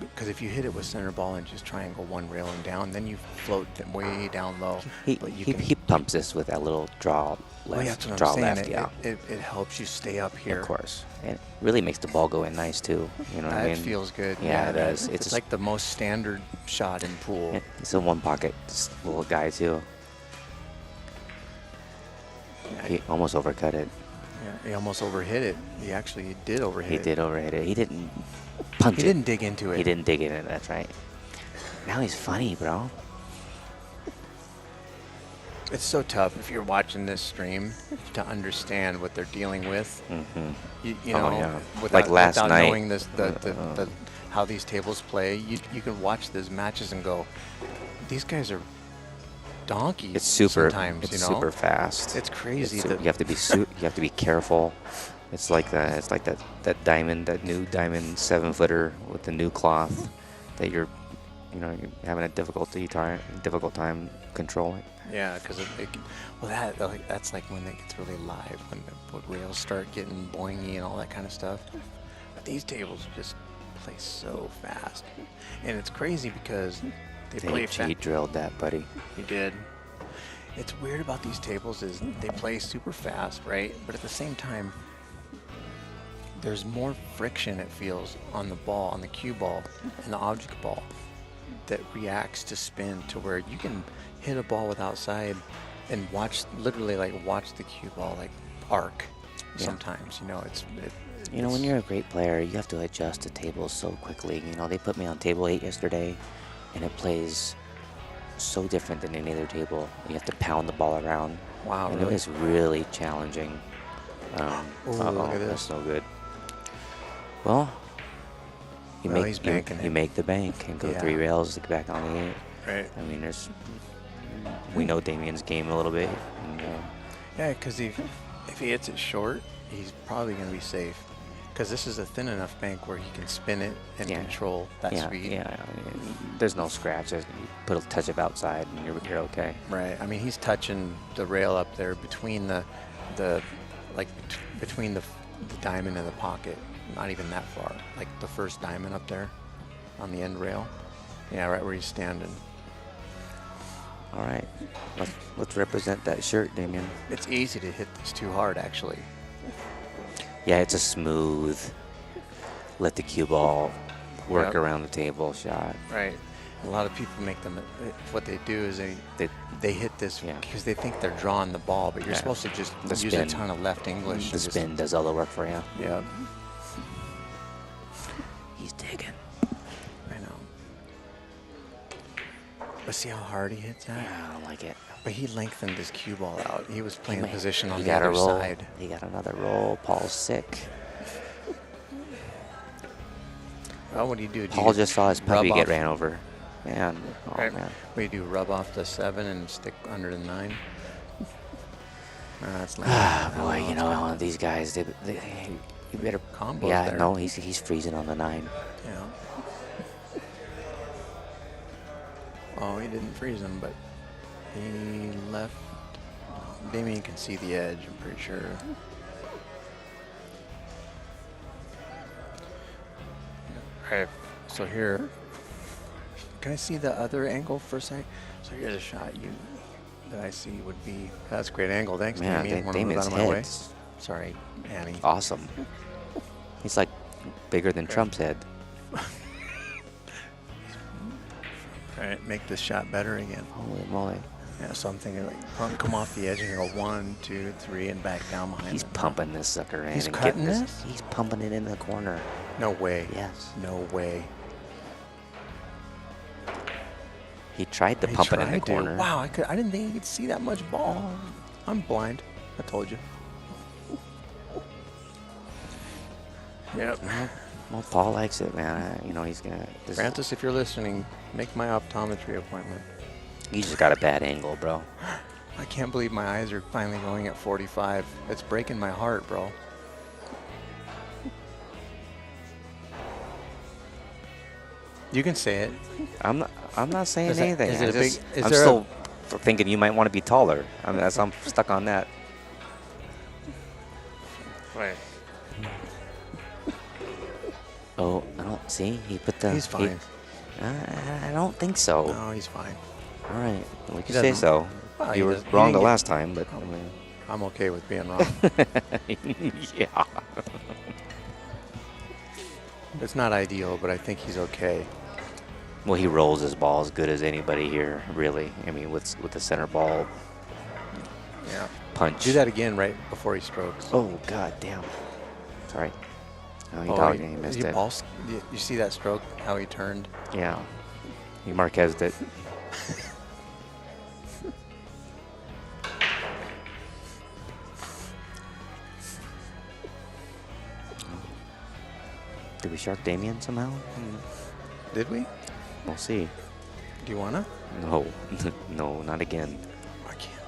Because if you hit it with center ball and just try and go 1 rail and down, then you float them way down low. But you can, He pumps this with that little draw well, left. that's what draw I'm saying. left, yeah. It helps you stay up here. Of course. And it really makes the ball go in nice too. You know what I That mean? feels good. Yeah, it does. It's It's like the most standard shot in pool. Yeah, he's a one pocket little guy too. He almost overcut it. Yeah, he almost overhit it. He actually did overhit He it. did overhit it. He didn't punch He it. didn't dig into it. He didn't dig in it. That's right. Now he's funny, bro. It's so tough if you're watching this stream to understand what they're dealing with. Mm-hmm. You Oh, know, yeah. without, Like last without night. knowing how these tables play, you can watch these matches and go, these guys are donkeys. It's super. Sometimes, It's you know? super fast. It's crazy. You have to be you have to be careful. It's like that diamond, that new diamond 7-footer with the new cloth that you're having a difficult time controlling. Yeah, because that's like when it gets really live, when the rails start getting boingy and all that kind of stuff. But these tables just play so fast, and it's crazy because they play fast. He drilled that, buddy. He did. It's weird about these tables is they play super fast, right? But at the same time, there's more friction, it feels, on the ball, on the cue ball, and the object ball that reacts to spin to where you can hit a ball with outside and literally watch the cue ball arc. Yeah. Sometimes, When you're a great player, you have to adjust to tables so quickly. They put me on table 8 yesterday, and it plays so different than any other table. You have to pound the ball around. Wow, and really? it was really challenging. Look at this. That's no good. Well, He's banking you it. make the bank and go Yeah. 3 rails to get back on the 8. Right. I mean, we know Damien's game a little bit. And, Yeah, because if he hits it short, he's probably going to be safe. Because this is a thin enough bank where he can spin it and Yeah. control that Yeah, speed. yeah. There's no scratch. You put a touch of outside and you're okay. Right. I mean, he's touching the rail up there between between the diamond and the pocket. Not even that far. Like the first diamond up there on the end rail. Yeah, right where he's standing. All right. Let's represent that shirt, Damien. It's easy to hit this too hard, actually. Yeah, it's a smooth, let the cue ball work Yep. around the table shot. Right. A lot of people make them. What they do is they hit this Yeah. because they think they're drawing the ball, but you're Yeah. supposed to just The use spin. a ton of left English. The and just- spin does all the work for you. Yeah. He's digging. I know. But see how hard he hits that? Yeah, I don't like it. But he lengthened his cue ball out. He was playing Man, position on he the got a other roll. side. He got another roll. Paul's sick. Oh, what do you do? Paul just saw his puppy rub get off- ran over. Man, oh Right. man. What do you do? Rub off the 7 and stick under the 9? That's lame. Ah, boy, you know, one of these guys, you better. Combos Yeah, there. no, he's freezing on the 9. Yeah. Oh, he didn't freeze him, but he left. Damien can see the edge, I'm pretty sure. Alright, so here, can I see the other angle for a sec? So here's a shot that I see would be, that's a great angle, thanks Man, Damien. Wanna move Damien's out of my way? head's Sorry, Annie. awesome. He's like bigger than Trump's head. Alright, make this shot better again. Holy moly. Yeah, so I'm thinking like come off the edge and go 1, 2, 3, and back down behind He's him. pumping this sucker in. He's and cutting getting this? He's pumping it in the corner. No way. Yes. No way. He tried to He pump it in the tried to. corner. Wow, I didn't think he could see that much ball. I'm blind. I told you. Yep. Well, Paul likes it, man. He's gonna. Francis, if you're listening, make my optometry appointment. You just got a bad angle, bro. I can't believe my eyes are finally going at 45. It's breaking my heart, bro. You can say it. I'm not saying Is that- anything. is it a big- is I'm there a- still thinking you might want to be taller. I'm stuck on that. Right. Oh, I don't see. He put the. He's fine. I don't think so. No, he's fine. All right, we can doesn't- say so. Well, he You were doesn't- he wrong didn't the get- last time, but. I mean, I'm okay with being wrong. yeah. It's not ideal, but I think he's okay. Well, he rolls his ball as good as anybody here, really. I mean, with the center ball Yeah. punch. Do that again right before he strokes. Oh, god damn. Sorry. Oh, he Oh, dogged it. He missed it. You see that stroke, how he turned? Yeah. He Marquez'd it. Did we shark Damien somehow? Did we? We'll see. Do you wanna? No. No, not again. I can't.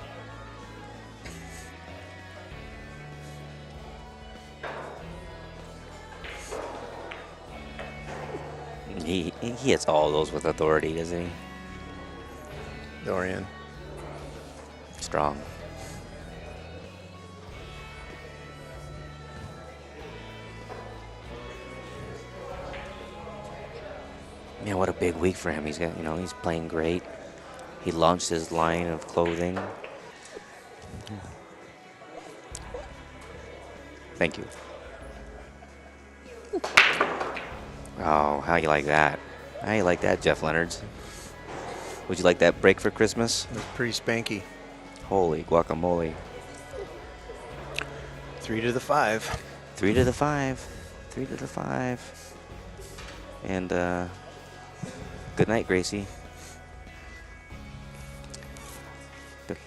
He hits all those with authority, doesn't he? Dorian. Strong. Man, what a big week for him. He's got, he's playing great. He launched his line of clothing. Thank you. Oh, how you like that? How you like that, Jeff Leonards? Would you like that break for Christmas? That's pretty spanky. Holy guacamole. 3 to the 5. 3 to the 5. 3 to the 5. And good night, Gracie. But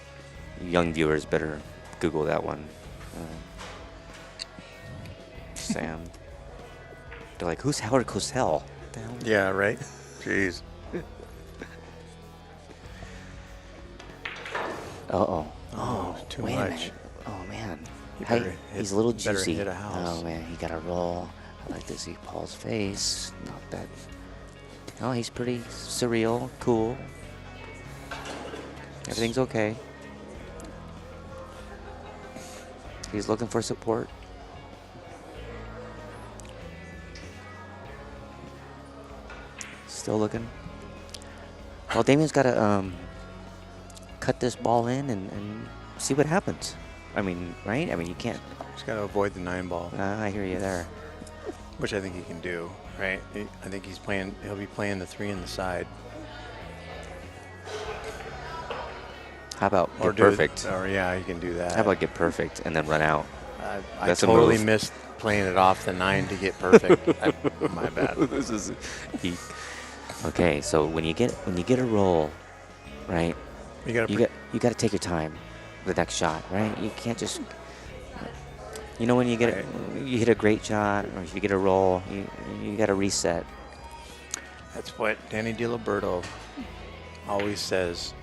young viewers better Google that one. Sam. They're like, who's Howard Cosell? What the hell? Yeah, right? Jeez. Uh-oh. Oh, too wait a much. minute. Oh, man. He's a little better juicy. hit a house. Oh man, he got a roll. I like to see Paul's face. Not bad. Oh, he's pretty surreal, cool. Everything's okay. He's looking for support. Still looking. Well, Damien's got to cut this ball in and see what happens. I mean, right? I mean, you can't. He's got to avoid the 9 ball, I hear you there. which I think he can do. Right? I think he's playing. He'll be playing the 3 in the side. How about Or get do it- perfect? Or yeah, he can do that. How about get perfect and then run out? I That's a totally move. missed playing it off the 9 to get perfect. My bad. This is okay. So when you get a roll, right? You got to. You got to take your time with the next shot, right? You can't just. You know when you get you hit a great shot or if you get a roll, you got to reset. That's what Danny DiLiberto always says.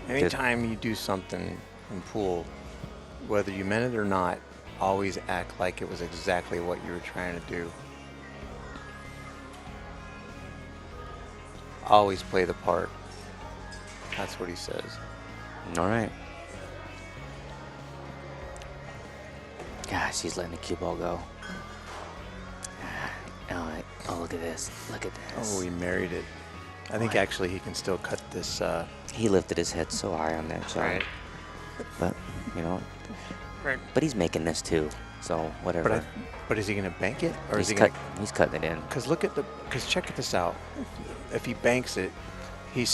Anytime you do something in pool, whether you meant it or not, always act like it was exactly what you were trying to do. Always play the part. That's what he says. All right. Gosh, he's letting the cue ball go. Oh, look at this. Look at this. Oh, he married it. I think actually he can still cut this. He lifted his head so high on that shot. Right. But, you know, Right. but he's making this too. So, whatever. But is he going to bank it, or is he He's cutting it in. Because check this out. If he banks it, he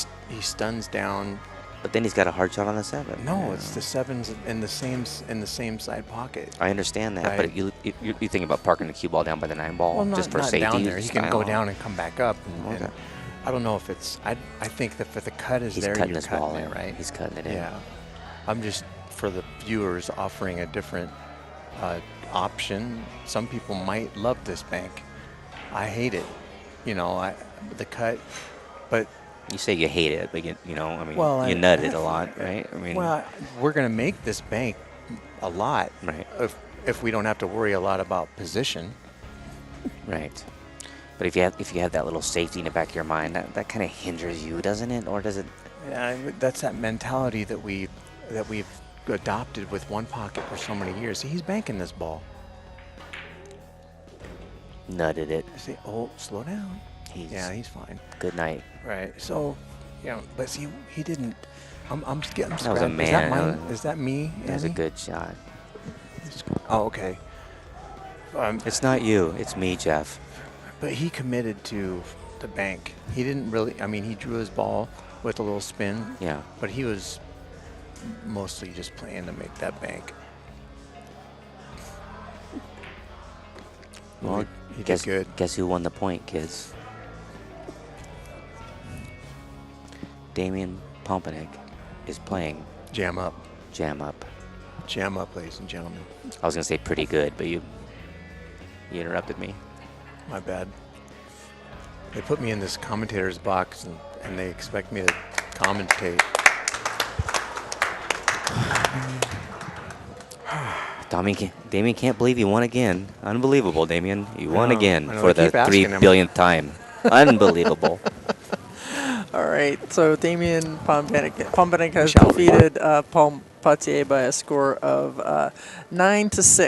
stuns down. But then he's got a hard shot on the 7. No, it's the 7's in the same side pocket. I understand that, Right. but you think about parking the cue ball down by the 9 ball Well, just for not safety. down there. He can go style. down and come back up. And Okay. I don't know if it's. I think that for the cut is He's there, cutting you're his ball cutting in. it, right? He's cutting it in. Yeah. I'm just for the viewers offering a different option. Some people might love this bank. I hate it. You know, the cut, but. You say you hate it, but you know, I mean, Well, you nut it a lot, right? I mean, Well, we're going to make this bank a lot right, if we don't have to worry a lot about position. right. But if you have that little safety in the back of your mind, that kind of hinders you, doesn't it? Or does it? Yeah, that's that mentality that we've adopted with one pocket for so many years. See, he's banking this ball. Nutted it. I say, oh, slow down. He's fine. Good night. Right. So, but see, he didn't. I'm getting That was a Is that, man. is that me? That was a Andy? good shot. Oh, okay. It's not you. It's me, Jeff. But he committed to the bank. He didn't really. I mean, he drew his ball with a little spin. Yeah. But he was mostly just playing to make that bank. Well, he did good. Guess who won the point, kids? Damien Pompenig is playing Jam up. Jam Up. Jam up, ladies and gentlemen. I was gonna say pretty good, but you interrupted me. My bad. They put me in this commentator's box and they expect me to commentate. Damien can't believe you won again. Unbelievable, Damien. You won I know, again I know, for I the keep asking 3 him. billionth time. Unbelievable. All right, so Damien Pompenig has Shall we? defeated Paul Potier by a score of 9-6.